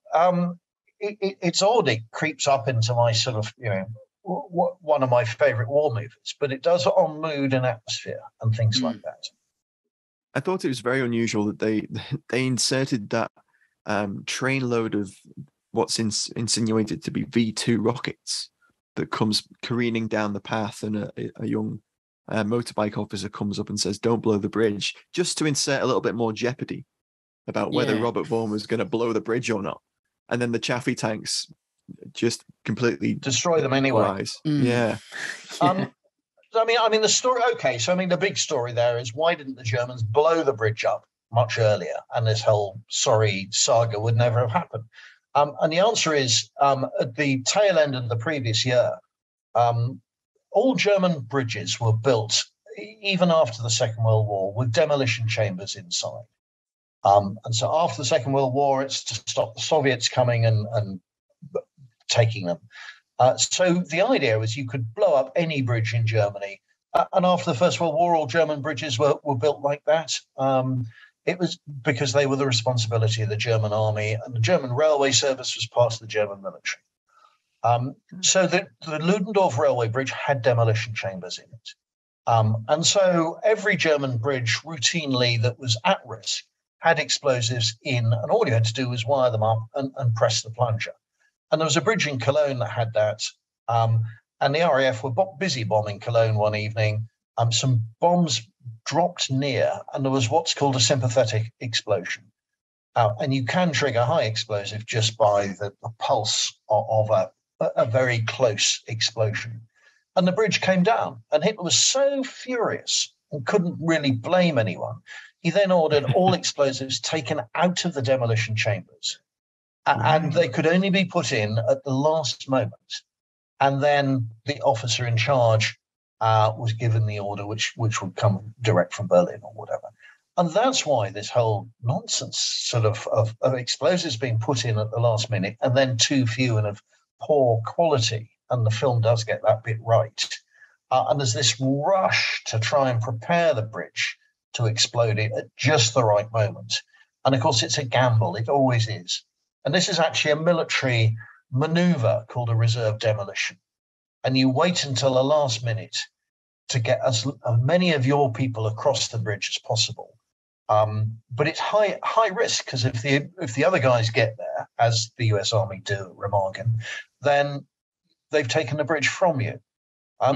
it's odd. It creeps up into my sort of, one of my favorite war movies, but it does it on mood and atmosphere and things like that. I thought it was very unusual that they inserted that train load of what's insinuated to be V2 rockets that comes careening down the path, and a young motorbike officer comes up and says, "Don't blow the bridge," just to insert a little bit more jeopardy about whether Robert Vaughn was going to blow the bridge or not. And then the Chaffee tanks just completely destroy them anyway. Yeah. I mean, the story. Okay, so the big story there is, why didn't the Germans blow the bridge up much earlier, and this whole saga would never have happened? And the answer is, at the tail end of the previous year, all German bridges were built, even after the Second World War, with demolition chambers inside. And so after the Second World War, it's to stop the Soviets coming and taking them. So the idea was you could blow up any bridge in Germany. And after the First World War, all German bridges were built like that. It was because they were the responsibility of the German army, and the German railway service was part of the German military. So the Ludendorff railway bridge had demolition chambers in it. And so every German bridge routinely that was at risk had explosives in, and all you had to do was wire them up and press the plunger. And there was a bridge in Cologne that had that. And the RAF were busy bombing Cologne one evening. Some bombs dropped near, and there was what's called a sympathetic explosion. And you can trigger high explosive just by the pulse of a very close explosion. And the bridge came down, and Hitler was so furious and couldn't really blame anyone. He then ordered all explosives taken out of the demolition chambers, and they could only be put in at the last moment. And then the officer in charge was given the order, which would come direct from Berlin or whatever. And that's why this whole nonsense sort of explosives being put in at the last minute, and then too few and of poor quality. And the film does get that bit right. And there's this rush to try and prepare the bridge to explode it at just the right moment. And of course, it's a gamble. It always is. And this is actually a military maneuver called a reserve demolition. And you wait until the last minute to get as many of your people across the bridge as possible. But it's high risk, because if the other guys get there, as the US Army do at Remagen, then they've taken the bridge from you.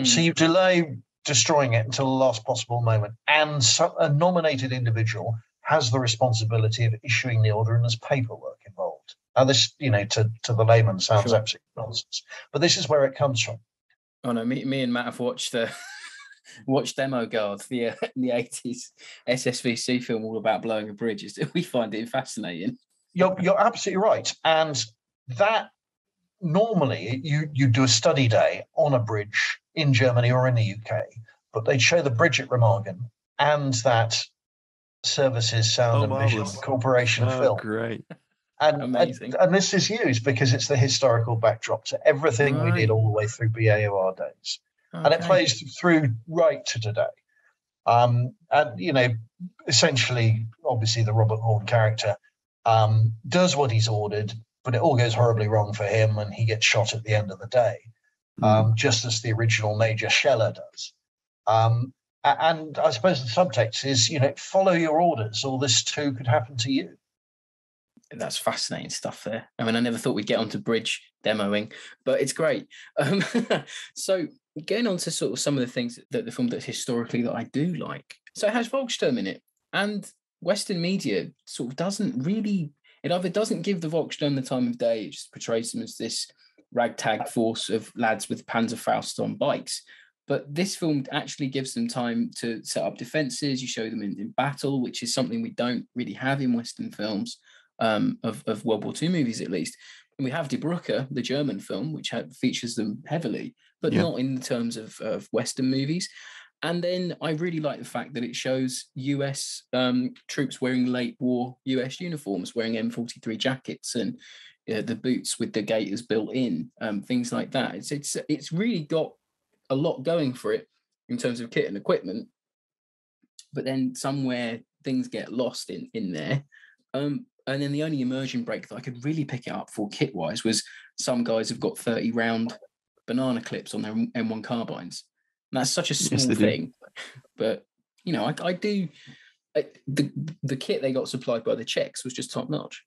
So you delay destroying it until the last possible moment, and a nominated individual has the responsibility of issuing the order, and there's paperwork involved. Now, this, to the layman sounds absolute nonsense, but this is where it comes from. Oh no, me and Matt have watched Demo Guard, the 80s SSVC film all about blowing a bridge. We find it fascinating. You're absolutely right, and that normally you do a study day on a bridge in Germany or in the UK, but they'd show the bridge at Remagen and that Services, Sound and Vision Corporation film. Great. And, amazing. And this is used because it's the historical backdrop to everything we did all the way through BAOR days. Okay. And it plays through right to today. And, essentially, obviously, the Robert Vaughn character does what he's ordered, but it all goes horribly wrong for him, and he gets shot at the end of the day, just as the original Major Scheller does. And I suppose the subtext is, follow your orders, or this too could happen to you. That's fascinating stuff there. I mean, I never thought we'd get onto bridge demoing, but it's great. So getting on to sort of some of the things that the film does historically that I do like. So it has Volkssturm in it, and Western media sort of doesn't really, it either doesn't give the Volkssturm the time of day, it just portrays them as this ragtag force of lads with Panzerfaust on bikes. But this film actually gives them time to set up defences. You show them in battle, which is something we don't really have in Western films. Of World War II movies, at least. And we have Die Brücke, the German film, which features them heavily, but not in terms of Western movies. And then I really like the fact that it shows US troops wearing late war US uniforms, wearing M43 jackets and the boots with the gaiters built in, things like that. It's really got a lot going for it in terms of kit and equipment. But then somewhere things get lost in there. And then the only immersion break that I could really pick it up for kit-wise was some guys have got 30-round banana clips on their M1 carbines. And that's such a small thing. But, I do... The kit they got supplied by the Czechs was just top-notch.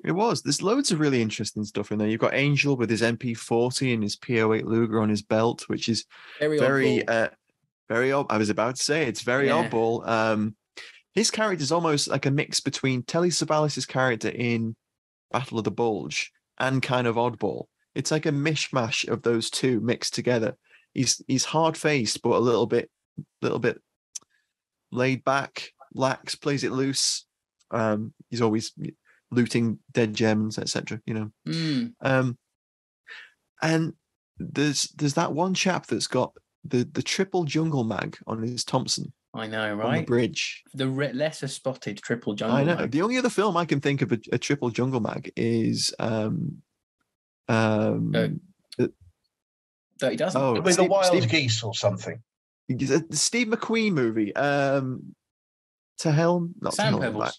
It was. There's loads of really interesting stuff in there. You've got Angel with his MP40 and his P08 Luger on his belt, which is very odd. I was about to say, it's very oddball. His character is almost like a mix between Telly Savalas' character in Battle of the Bulge and kind of Oddball. It's like a mishmash of those two mixed together. He's hard-faced, but a little bit laid back, lax, plays it loose. He's always looting dead Germans, etc. And there's that one chap that's got the triple jungle mag on his Thompson. I know, right? On the bridge. The lesser spotted triple jungle mag. I know. The only other film I can think of a triple jungle mag is Dirty Dozen. Oh, the Wild Geese or something. The Steve McQueen movie. To Hell, not Sand to Hell Pebbles. Back.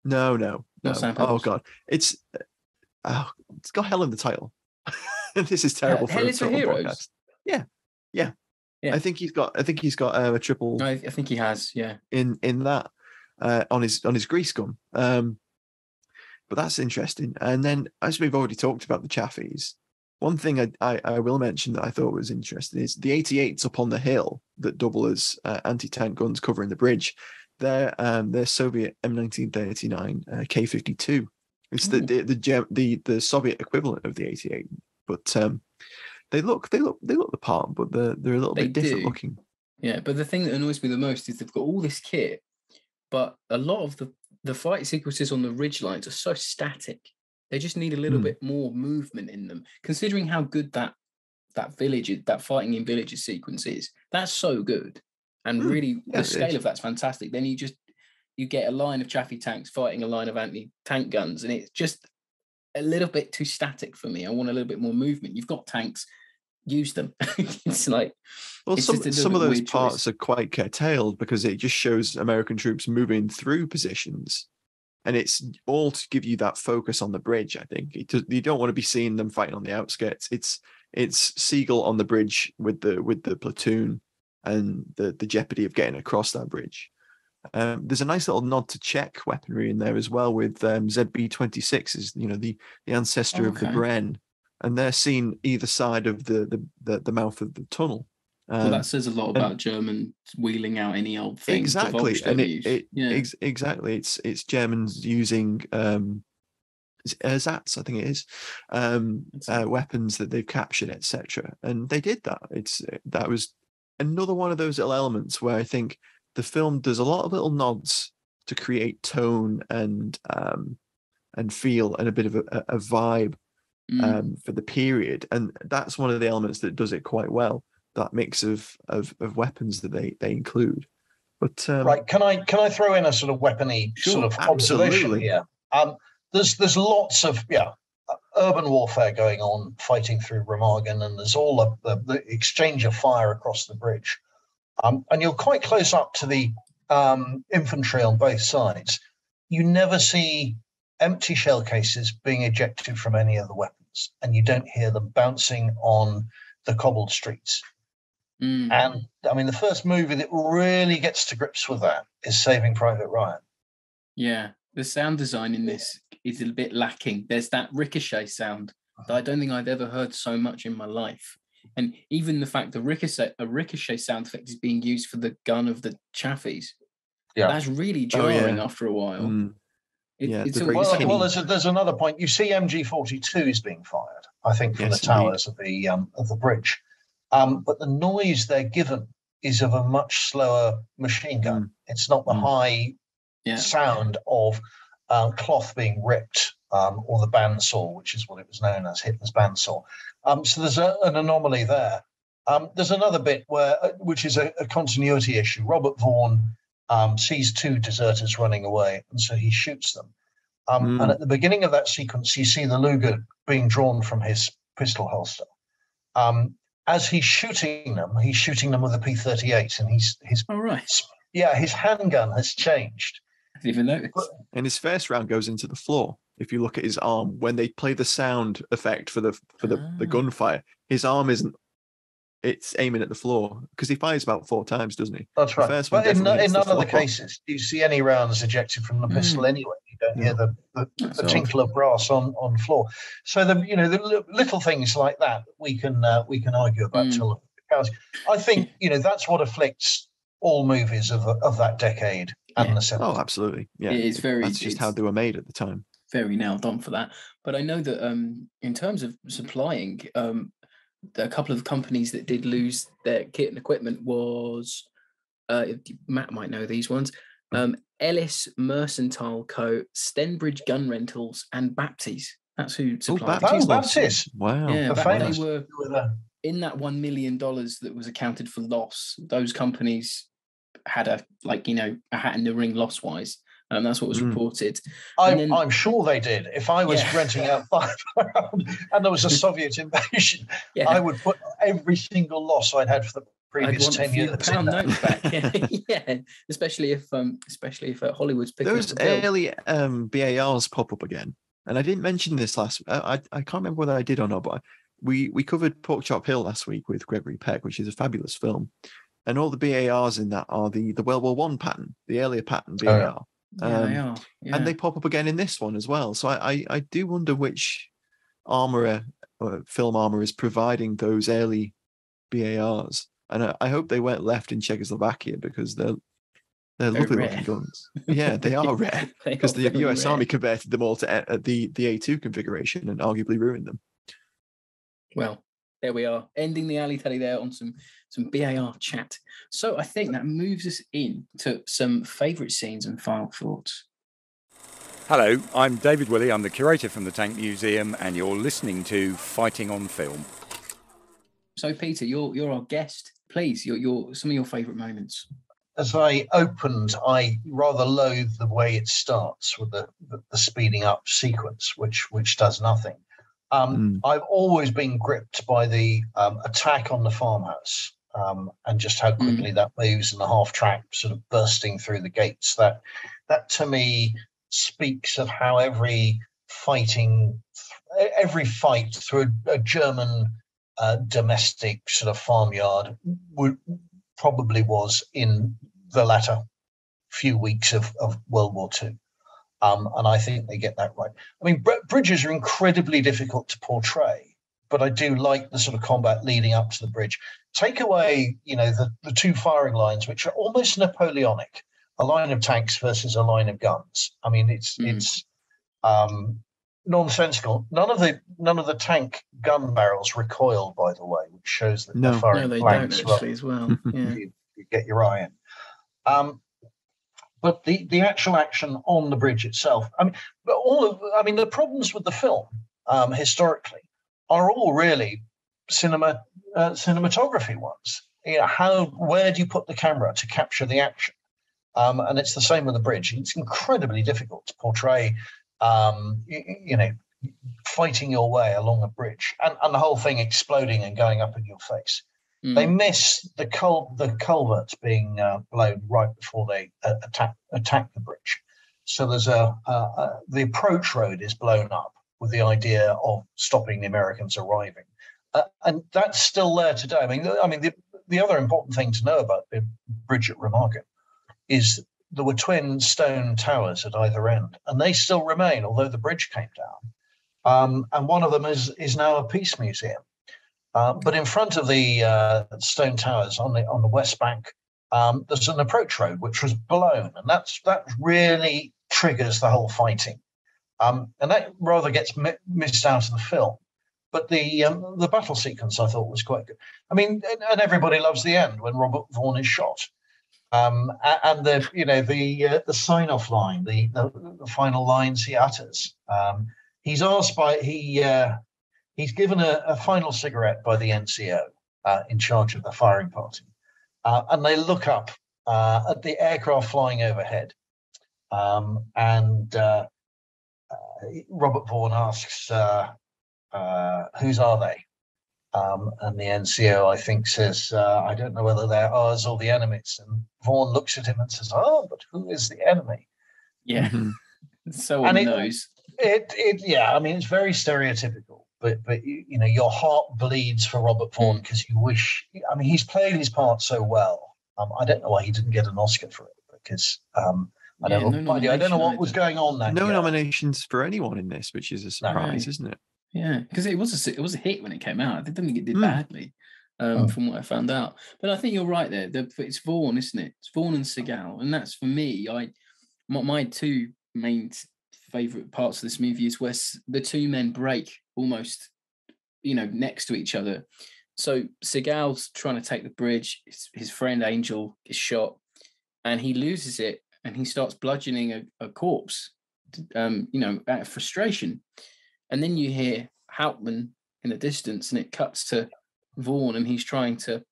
No. Not Sand Pebbles. Oh God, it's got Hell in the title. This is terrible. Hell is for Heroes. Podcast. Yeah. I think he's got a triple. I think he has. Yeah. In that on his grease gun. But that's interesting. And then, as we've already talked about the Chaffies, one thing I will mention that I thought was interesting is the 88s up on the hill that double as anti-tank guns covering the bridge. They're Soviet M1939 K52. It's the Soviet equivalent of the 88, but they look the part, but they're a little bit different looking. Yeah, but the thing that annoys me the most is they've got all this kit, but a lot of the fight sequences on the ridge lines are so static. They just need a little bit more movement in them. Considering how good that fighting in villages sequence is, that's so good, and really the scale of that's fantastic. Then you get a line of Chaffee tanks fighting a line of anti-tank guns, and it's just a little bit too static for me. I want a little bit more movement. You've got tanks use them. It's like, well, it's some of those parts choice. are quite curtailed because it just shows American troops moving through positions, and it's all to give you that focus on the bridge. I think you don't want to be seeing them fighting on the outskirts. It's Segal on the bridge with the platoon and the jeopardy of getting across that bridge. There's a nice little nod to Czech weaponry in there as well with ZB-26s, the ancestor of the Bren, and they're seen either side of the mouth of the tunnel. Well, that says a lot about Germans wheeling out any old thing. Exactly, and exactly. It's Germans using ersatz, I think it is, weapons that they've captured, etc. And they did that. That was another one of those little elements where I think the film does a lot of little nods to create tone and feel and a bit of a vibe for the period, and that's one of the elements that does it quite well. That mix of weapons that they include. But right, can I throw in a sort of weapony sort of observation here? There's lots of urban warfare going on, fighting through Remagen, and there's all the exchange of fire across the bridge. And you're quite close up to the infantry on both sides. You never see empty shell cases being ejected from any of the weapons, and you don't hear them bouncing on the cobbled streets. And I mean, the first movie that really gets to grips with that is Saving Private Ryan. Yeah, the sound design in this is a bit lacking. There's that ricochet sound that I don't think I've ever heard so much in my life. And even the fact that a ricochet sound effect is being used for the gun of the Chaffies, that's really jarring after a while. There's another point. You see MG42s being fired, I think, from the towers of the bridge. But the noise they're given is of a much slower machine gun. It's not the high sound of cloth being ripped or the bandsaw, which is what it was known as, Hitler's bandsaw. So there's an anomaly there. There's another bit which is a continuity issue. Robert Vaughn sees two deserters running away, and so he shoots them. And at the beginning of that sequence, you see the Luger being drawn from his pistol holster. As he's shooting them with a P-38, and his handgun has changed. I didn't even notice. And his first round goes into the floor. If you look at his arm, when they play the sound effect for the gunfire, his arm isn't. It's aiming at the floor because he fires about 4 times, doesn't he? That's right. But in none of the cases do you see any rounds ejected from the pistol anyway. You don't hear the tinkle of brass on floor. So the little things like that we can argue about till the cows. I think that's what afflicts all movies of that decade and the 70s. Oh, absolutely. Yeah, that's just how they were made at the time. Very nailed on for that. But I know that in terms of supplying, a couple of companies that did lose their kit and equipment was Matt might know these ones. Ellis Mercantile Co., Stenbridge Gun Rentals, and Baptiste. That's who supplied. Baptiste. Wow. Yeah, famous. They were in that $1 million that was accounted for loss. Those companies had a hat in the ring loss-wise. And that's what was reported. I'm sure they did. If I was renting out firearms and there was a Soviet invasion, I would put every single loss I'd had for the previous 10 years. £1 notes back. Especially if Hollywood's picking those early BARs pop up again. And I didn't mention this last. I can't remember whether I did or not, but we covered Pork Chop Hill last week with Gregory Peck, which is a fabulous film. And all the BARs in that are the World War I pattern, the earlier pattern BAR. They are. Yeah. And they pop up again in this one as well. So I do wonder which armourer or film armourer is providing those early BARs. And I hope they weren't left in Czechoslovakia because they're lovely looking guns. Yeah, they are rare because the US Army converted them all to the A2 configuration and arguably ruined them. Well, there we are, ending the alley tally there on some BAR chat. So I think that moves us in to some favourite scenes and final thoughts. Hello, I'm David Willey. I'm the curator from the Tank Museum, and you're listening to Fighting on Film. So Peter, you're our guest. Please, your some of your favourite moments. As I opened, I rather loathe the way it starts with the speeding up sequence, which does nothing. I've always been gripped by the attack on the farmhouse, and just how quickly that moves, and the half track sort of bursting through the gates. That to me speaks of how every fight through a German domestic sort of farmyard probably was in the latter few weeks of World War II. And I think they get that right. I mean, bridges are incredibly difficult to portray, but I do like the sort of combat leading up to the bridge. Take away, the two firing lines, which are almost Napoleonic, a line of tanks versus a line of guns. I mean, it's nonsensical. None of the tank gun barrels recoil, by the way, which shows that they're firing blanks. Don't actually as well. Yeah. you get your eye in. But the actual action on the bridge itself, the problems with the film historically are all really cinematography ones. Where do you put the camera to capture the action? And it's the same with the bridge. It's incredibly difficult to portray, fighting your way along a bridge and the whole thing exploding and going up in your face. They miss the culvert being blown right before they attack the bridge. So there's the approach road is blown up with the idea of stopping the Americans arriving, and that's still there today. I mean, the other important thing to know about the bridge at Remagen is there were twin stone towers at either end, and they still remain, although the bridge came down. And one of them is now a peace museum. But in front of the stone towers on the west bank, there's an approach road which was blown, and that really triggers the whole fighting, and that rather gets missed out of the film. But the battle sequence I thought was quite good. I mean, and everybody loves the end when Robert Vaughn is shot, and the sign off line, the final lines he utters. He's asked He's given a final cigarette by the NCO in charge of the firing party. And they look up at the aircraft flying overhead. And Robert Vaughn asks, whose are they? And the NCO, I think, says, I don't know whether they're ours or the enemy's. And Vaughn looks at him and says, but who is the enemy? Yeah, so on the nose. It's very stereotypical. But your heart bleeds for Robert Vaughn because you wish. I mean, he's played his part so well. I don't know why he didn't get an Oscar for it because I don't know what was going on that year. No nominations for anyone in this, which is a surprise, isn't it? Yeah, because it was a hit when it came out. I didn't think it did badly, from what I found out. But I think you're right there. It's Vaughn, isn't it? It's Vaughn and Segal, and that's for me. My two main favorite parts of this movie is where the two men break almost, next to each other. So Segal's trying to take the bridge. His friend Angel is shot, and he loses it, and he starts bludgeoning a corpse, out of frustration. And then you hear Hauptmann in the distance, and it cuts to Vaughn, and he's trying to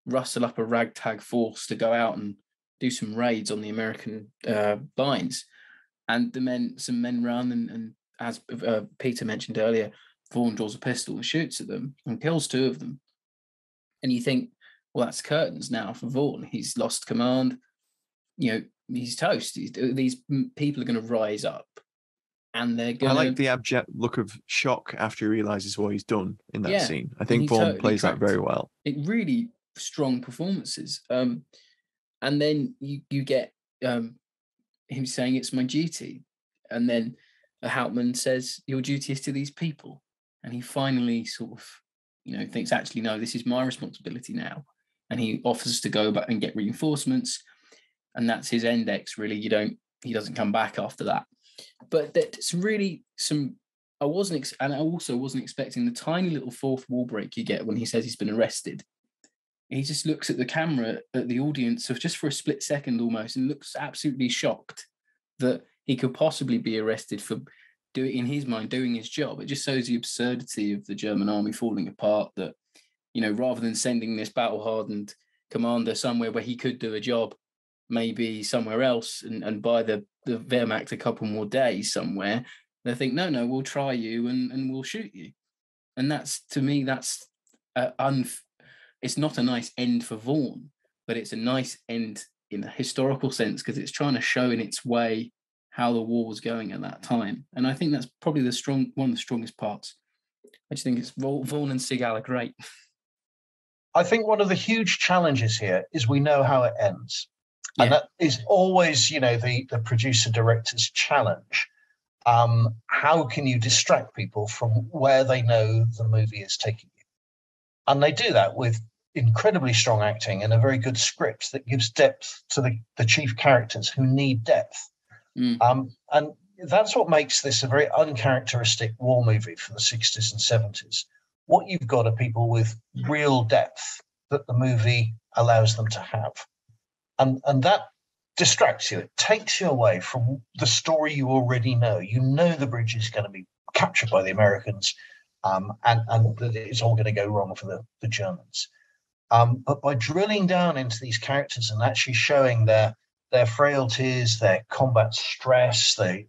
rustle up a ragtag force to go out and do some raids on the American lines. And some men run, and as Peter mentioned earlier, Vaughn draws a pistol and shoots at them and kills two of them. And you think, well, that's curtains now for Vaughn. He's lost command. He's toast. These people are going to rise up, and they're going to... I like the abject look of shock after he realizes what he's done in that scene. I think Vaughn plays that very well. It really strong performances. And then you get him saying, it's my duty. And then Hauptmann says, your duty is to these people. And he finally sort of, thinks, actually, no, this is my responsibility now. And he offers to go back and get reinforcements. And that's his index, really. He doesn't come back after that. But that's really I also wasn't expecting the tiny little fourth wall break you get when he says he's been arrested. He just looks at the camera, at the audience, just for a split second almost, and looks absolutely shocked that he could possibly be arrested for doing his job. It just shows the absurdity of the German army falling apart, that, rather than sending this battle-hardened commander somewhere where he could do a job, maybe somewhere else, and buy the Wehrmacht a couple more days somewhere, they think, no, we'll try you and we'll shoot you. And that's, to me, that's it's not a nice end for Vaughn, but it's a nice end in a historical sense, because it's trying to show in its way how the war was going at that time. And I think that's probably one of the strongest parts. I just think it's Vaughn and Segal are great. I think one of the huge challenges here is we know how it ends. Yeah. And that is always, the producer-director's challenge. How can you distract people from where they know the movie is taking you? And they do that with incredibly strong acting and a very good script that gives depth to the chief characters who need depth. And that's what makes this a very uncharacteristic war movie for the 60s and 70s. What you've got are people with real depth that the movie allows them to have. And that distracts you. It takes you away from the story you already know. You know the bridge is going to be captured by the Americans, and that it's all going to go wrong for the Germans. But by drilling down into these characters and actually showing their frailties, their combat stress, the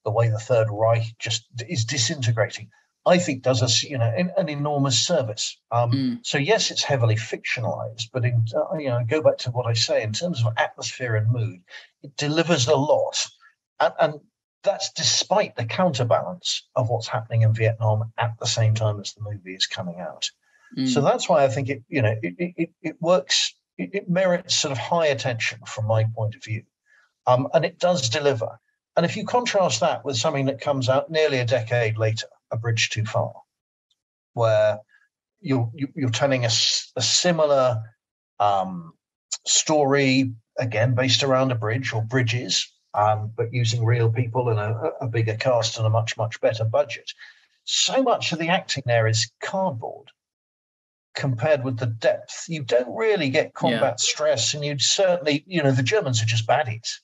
way the Third Reich just is disintegrating, I think does us, an enormous service. So yes, it's heavily fictionalized, but go back to what I say in terms of atmosphere and mood, it delivers a lot, and that's despite the counterbalance of what's happening in Vietnam at the same time as the movie is coming out. So that's why I think it works. It merits sort of high attention from my point of view, and it does deliver. And if you contrast that with something that comes out nearly a decade later, A Bridge Too Far, where you're telling a similar story, again based around a bridge or bridges, but using real people and a bigger cast and a much, much better budget. So much of the acting there is cardboard compared with the depth. You don't really get combat stress, and you'd certainly, the Germans are just baddies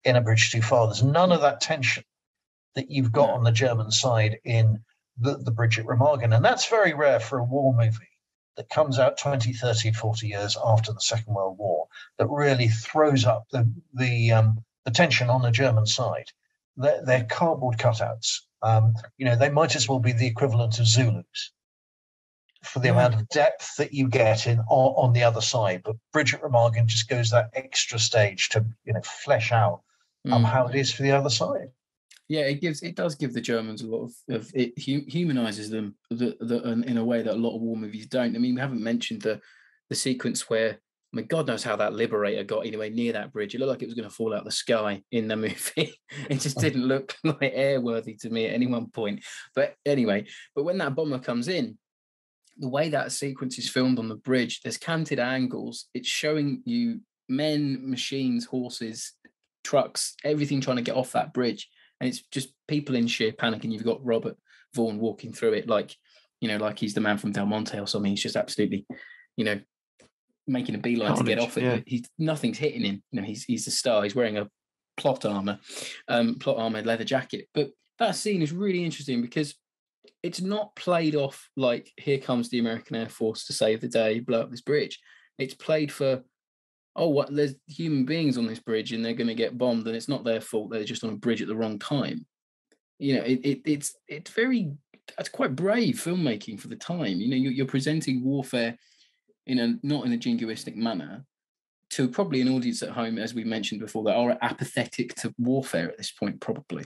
in A Bridge Too Far. There's none of that tension that you've got on the German side in the Bridge at Remagen. And that's very rare for a war movie that comes out 20, 30, 40 years after the Second World War, that really throws up the tension on the German side. They're cardboard cutouts. They might as well be the equivalent of Zulus for the amount of depth that you get on the other side. But Bridge at Remagen just goes that extra stage to flesh out how it is for the other side. Yeah, it does give the Germans a lot of it humanizes them in a way that a lot of war movies don't. I mean, we haven't mentioned the sequence where, God knows how that Liberator got anywhere near that bridge. It looked like it was going to fall out of the sky in the movie. It just didn't look like airworthy to me at any one point. But anyway, when that bomber comes in, the way that sequence is filmed on the bridge, there's canted angles. It's showing you men, machines, horses, trucks, everything trying to get off that bridge. And it's just people in sheer panic. And you've got Robert Vaughn walking through it like he's the man from Del Monte or something. He's just absolutely, making a beeline to get off it. Yeah. Nothing's hitting him. He's a star. He's wearing a plot armor leather jacket. But that scene is really interesting because it's not played off like, here comes the American Air Force to save the day, blow up this bridge. It's played for, there's human beings on this bridge and they're going to get bombed, and it's not their fault. They're just on a bridge at the wrong time. It's quite brave filmmaking for the time. You're presenting warfare not in a jingoistic manner to probably an audience at home, as we mentioned before, that are apathetic to warfare at this point, probably.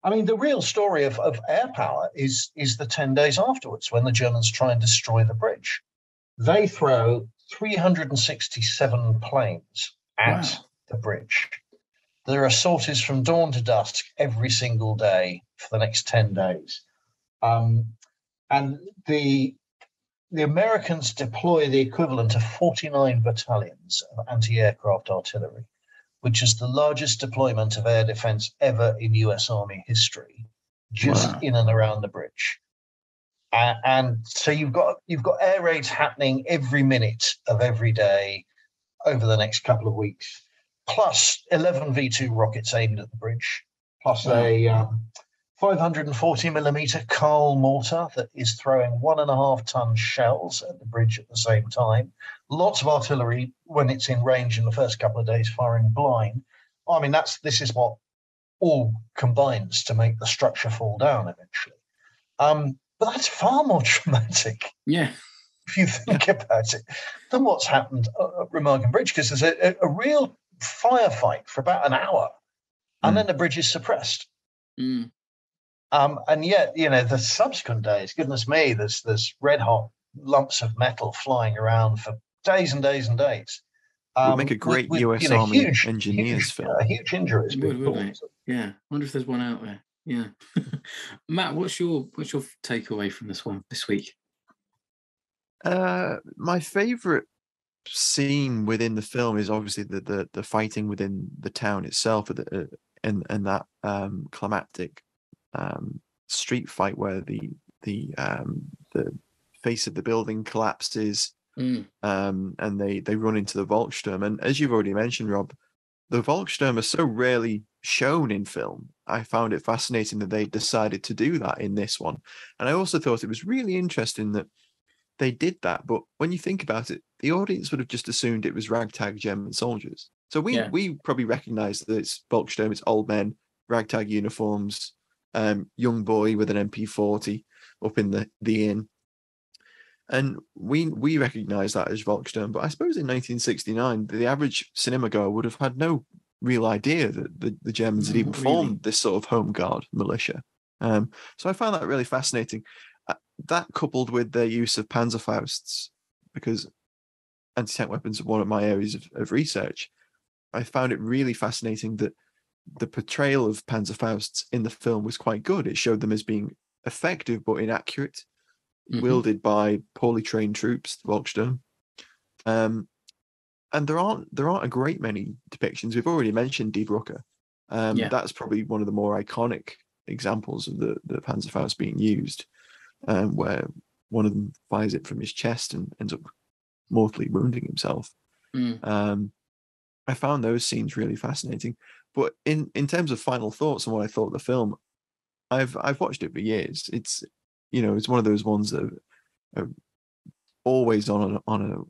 I mean, the real story of air power is the 10 days afterwards, when the Germans try and destroy the bridge. They throw 367 planes at the bridge. There are sorties from dawn to dusk every single day for the next 10 days. And the Americans deploy the equivalent of 49 battalions of anti-aircraft artillery, which is the largest deployment of air defense ever in US Army history, just in and around the bridge. And so you've got air raids happening every minute of every day over the next couple of weeks, plus 11 V2 rockets aimed at the bridge, plus a 540 millimeter Karl mortar that is throwing 1.5 ton shells at the bridge at the same time. Lots of artillery when it's in range in the first couple of days, firing blind. I mean, this is what all combines to make the structure fall down eventually. But that's far more traumatic. Yeah. If you think about it, than what's happened at Remagen Bridge, because there's a real firefight for about an hour, and then the bridge is suppressed. Mm. And yet, the subsequent days, goodness me, there's red hot lumps of metal flying around for days and days and days. Would make a great US Army engineers film. Huge injuries. Wouldn't it? Yeah. I wonder if there's one out there. Yeah. Matt, what's your takeaway from this one this week? My favourite scene within the film is obviously the fighting within the town itself, and that climactic street fight where the face of the building collapses, and they run into the Volkssturm. And as you've already mentioned, Rob, the Volkssturm are so rarely shown in film. I found it fascinating that they decided to do that in this one, and I also thought it was really interesting that they did that. But when you think about it, the audience would have just assumed it was ragtag German soldiers. So we probably recognise that it's Volkssturm, it's old men, ragtag uniforms, young boy with an MP40 up in the inn. And we recognise that as Volkssturm. But I suppose in 1969, the average cinema goer would have had no real idea that the Germans had even formed this sort of home guard militia. So I found that really fascinating. That coupled with their use of Panzerfausts, because anti-tank weapons are one of my areas of research, I found it really fascinating that the portrayal of Panzerfausts in the film was quite good. It showed them as being effective but inaccurate, wielded by poorly trained troops, the Volkssturm. And there aren't a great many depictions. We've already mentioned Die Brücke. That's probably one of the more iconic examples of the Panzerfaust being used, where one of them fires it from his chest and ends up mortally wounding himself. I found those scenes really fascinating. But in terms of final thoughts on what I thought of the film, I've watched it for years. It's it's one of those ones that are always on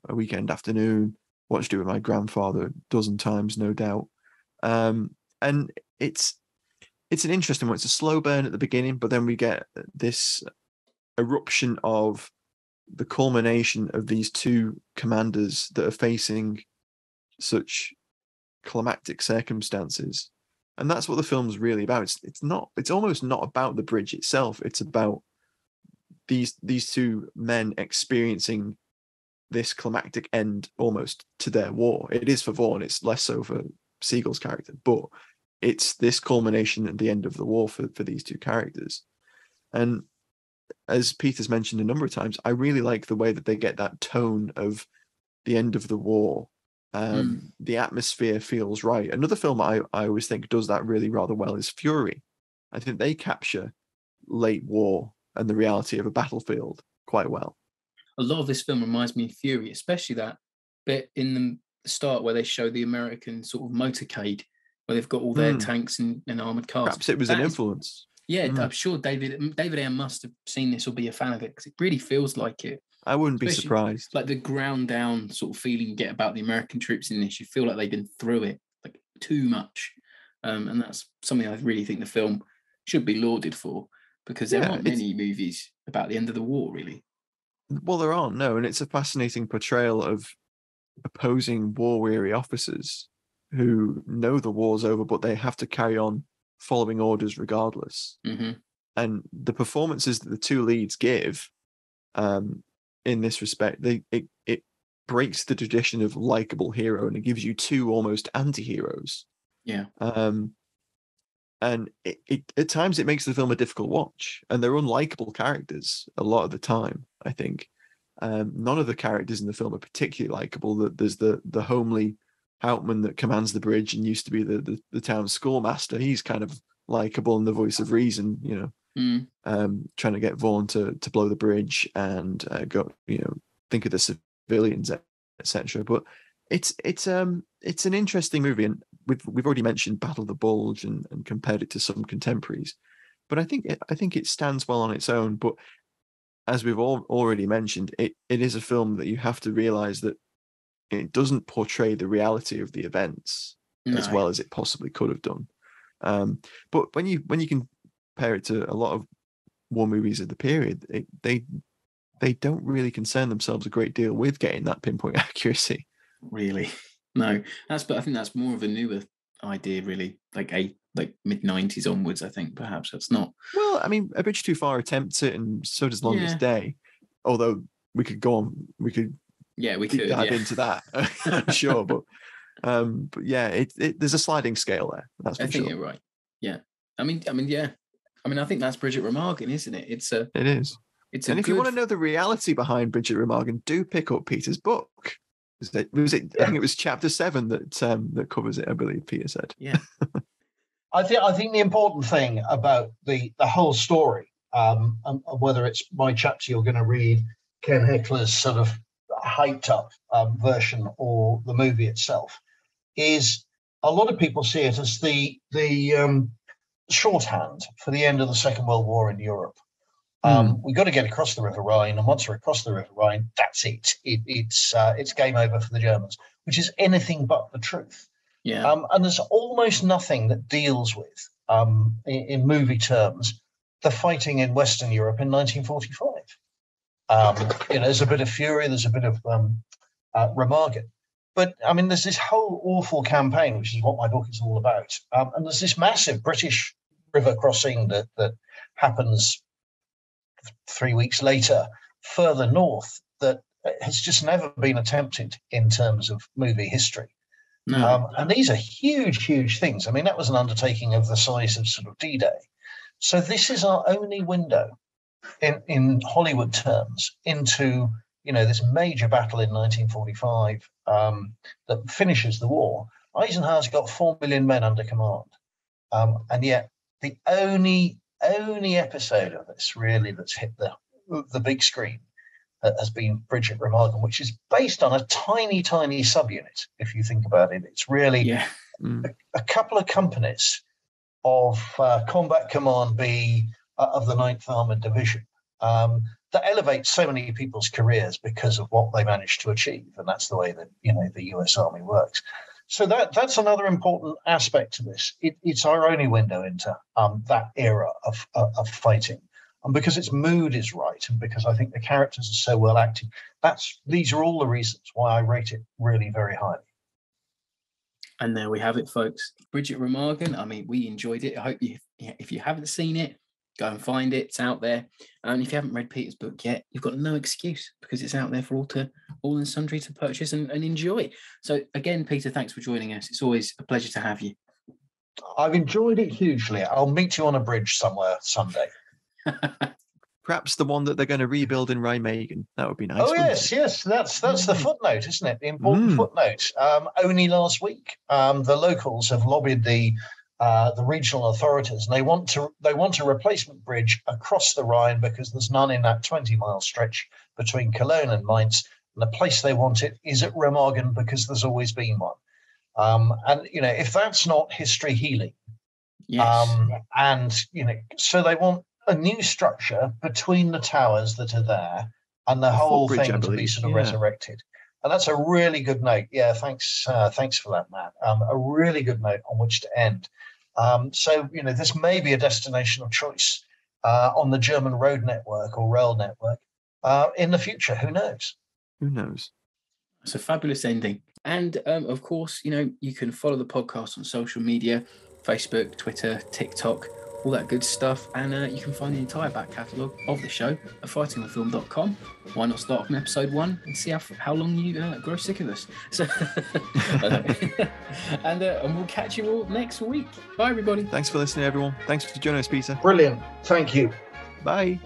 a weekend afternoon. Watched it with my grandfather a dozen times, no doubt. And it's an interesting one. It's a slow burn at the beginning, but then we get this eruption of the culmination of these two commanders that are facing such climactic circumstances. And that's what the film's really about. It's almost not about the bridge itself. It's about these two men experiencing this climactic end almost to their war. It is for Vaughn, it's less so for Segal's character, but it's this culmination at the end of the war for these two characters. And as Peter's mentioned a number of times, I really like the way that they get that tone of the end of the war. The atmosphere feels right. Another film I always think does that really rather well is Fury. I think they capture late war and the reality of a battlefield quite well. A lot of this film reminds me of Fury, especially that bit in the start where they show the American sort of motorcade, where they've got all their tanks and armoured cars. Perhaps it was an influence. Yeah, I'm sure David Ayer must have seen this or be a fan of it, because it really feels like it. I wouldn't be surprised. Like the ground down sort of feeling you get about the American troops in this. You feel like they've been through it like too much. And that's something I really think the film should be lauded for, because there aren't many movies about the end of the war, really. Well, there aren't, no. And it's a fascinating portrayal of opposing war-weary officers who know the war's over, but they have to carry on following orders regardless. And the performances that the two leads give in this respect, it breaks the tradition of likable hero, and it gives you two almost anti-heroes. And it at times it makes the film a difficult watch, and they're unlikable characters a lot of the time, I think. None of the characters in the film are particularly likable. There's the homely Hauptmann that commands the bridge and used to be the town schoolmaster. He's kind of likable and the voice of reason, trying to get Vaughn to blow the bridge and go, think of the civilians, etc. But it's an interesting movie, and we've already mentioned Battle of the Bulge and compared it to some contemporaries, but I think it stands well on its own. But as we've already mentioned, it is a film that you have to realize that it doesn't portray the reality of the events as well as it possibly could have done. But when you compare it to a lot of war movies of the period, they don't really concern themselves a great deal with getting that pinpoint accuracy. Really, no. But I think that's more of a newer idea, really. Like mid-90s onwards, I think perhaps that's not. Well, I mean, A Bridge Too Far attempts it, and so does Longest Day. Although we could go on, we could dive into that, I'm sure. But yeah, there's a sliding scale there. That's for sure. I think you're right. Yeah, I mean, yeah. I mean, I think that's Bridget Remagen, isn't it? It is. And if you want to know the reality behind Bridget Remagen, do pick up Peter's book. I think it was chapter 7 that covers it, I believe Peter said. Yeah. I think the important thing about the whole story, whether it's my chapter you're going to read, Ken Heckler's sort of hyped up version, or the movie itself, is a lot of people see it as the shorthand for the end of the Second World War in Europe. We've got to get across the River Rhine, and once we're across the River Rhine, that's it. It's game over for the Germans, which is anything but the truth. Yeah. And there's almost nothing that deals with, in movie terms, the fighting in Western Europe in 1945. There's a bit of fury, there's a bit of Remagen. But, I mean, there's this whole awful campaign, which is what my book is all about. And there's this massive British river crossing that happens 3 weeks later, further north, that has just never been attempted in terms of movie history. No. And these are huge, huge things. I mean, that was an undertaking of the size of sort of D-Day. So this is our only window in Hollywood terms into, this major battle in 1945 that finishes the war. Eisenhower's got 4 million men under command. And yet the only episode of this really that's hit the big screen has been Bridget Remagen, which is based on a tiny, tiny subunit. If you think about it, it's really a couple of companies of Combat Command B of the 9th Armored Division that elevates so many people's careers because of what they managed to achieve, and that's the way that the U.S. Army works. So that's another important aspect to this. It's our only window into that era of fighting. And because its mood is right, and because I think the characters are so well acted, these are all the reasons why I rate it really very highly. And there we have it, folks. Bridget Remagen. I mean, we enjoyed it. I hope if you haven't seen it, go and find it. It's out there. And if you haven't read Peter's book yet, you've got no excuse, because it's out there for all and sundry to purchase and enjoy. So again, Peter, thanks for joining us. It's always a pleasure to have you. I've enjoyed it hugely. I'll meet you on a bridge somewhere someday. Perhaps the one that they're going to rebuild in Remagen. That would be nice. Oh yes. That's the footnote, isn't it? The important footnote. Only last week, the locals have lobbied the regional authorities, and they want a replacement bridge across the Rhine because there's none in that 20-mile stretch between Cologne and Mainz. And the place they want it is at Remagen because there's always been one. And if that's not history healing, yes. So they want a new structure between the towers that are there and the whole thing to be sort of resurrected. And that's a really good note. Yeah, thanks for that, Matt. A really good note on which to end. So this may be a destination of choice on the German road network or rail network in the future. Who knows? Who knows? It's a fabulous ending. And of course, you can follow the podcast on social media, Facebook, Twitter, TikTok, all that good stuff. And you can find the entire back catalogue of the show at fightingonfilm.com. Why not start from episode 1 and see how long you grow sick of us? So, and we'll catch you all next week. Bye, everybody. Thanks for listening, everyone. Thanks for joining us, Peter. Brilliant. Thank you. Bye.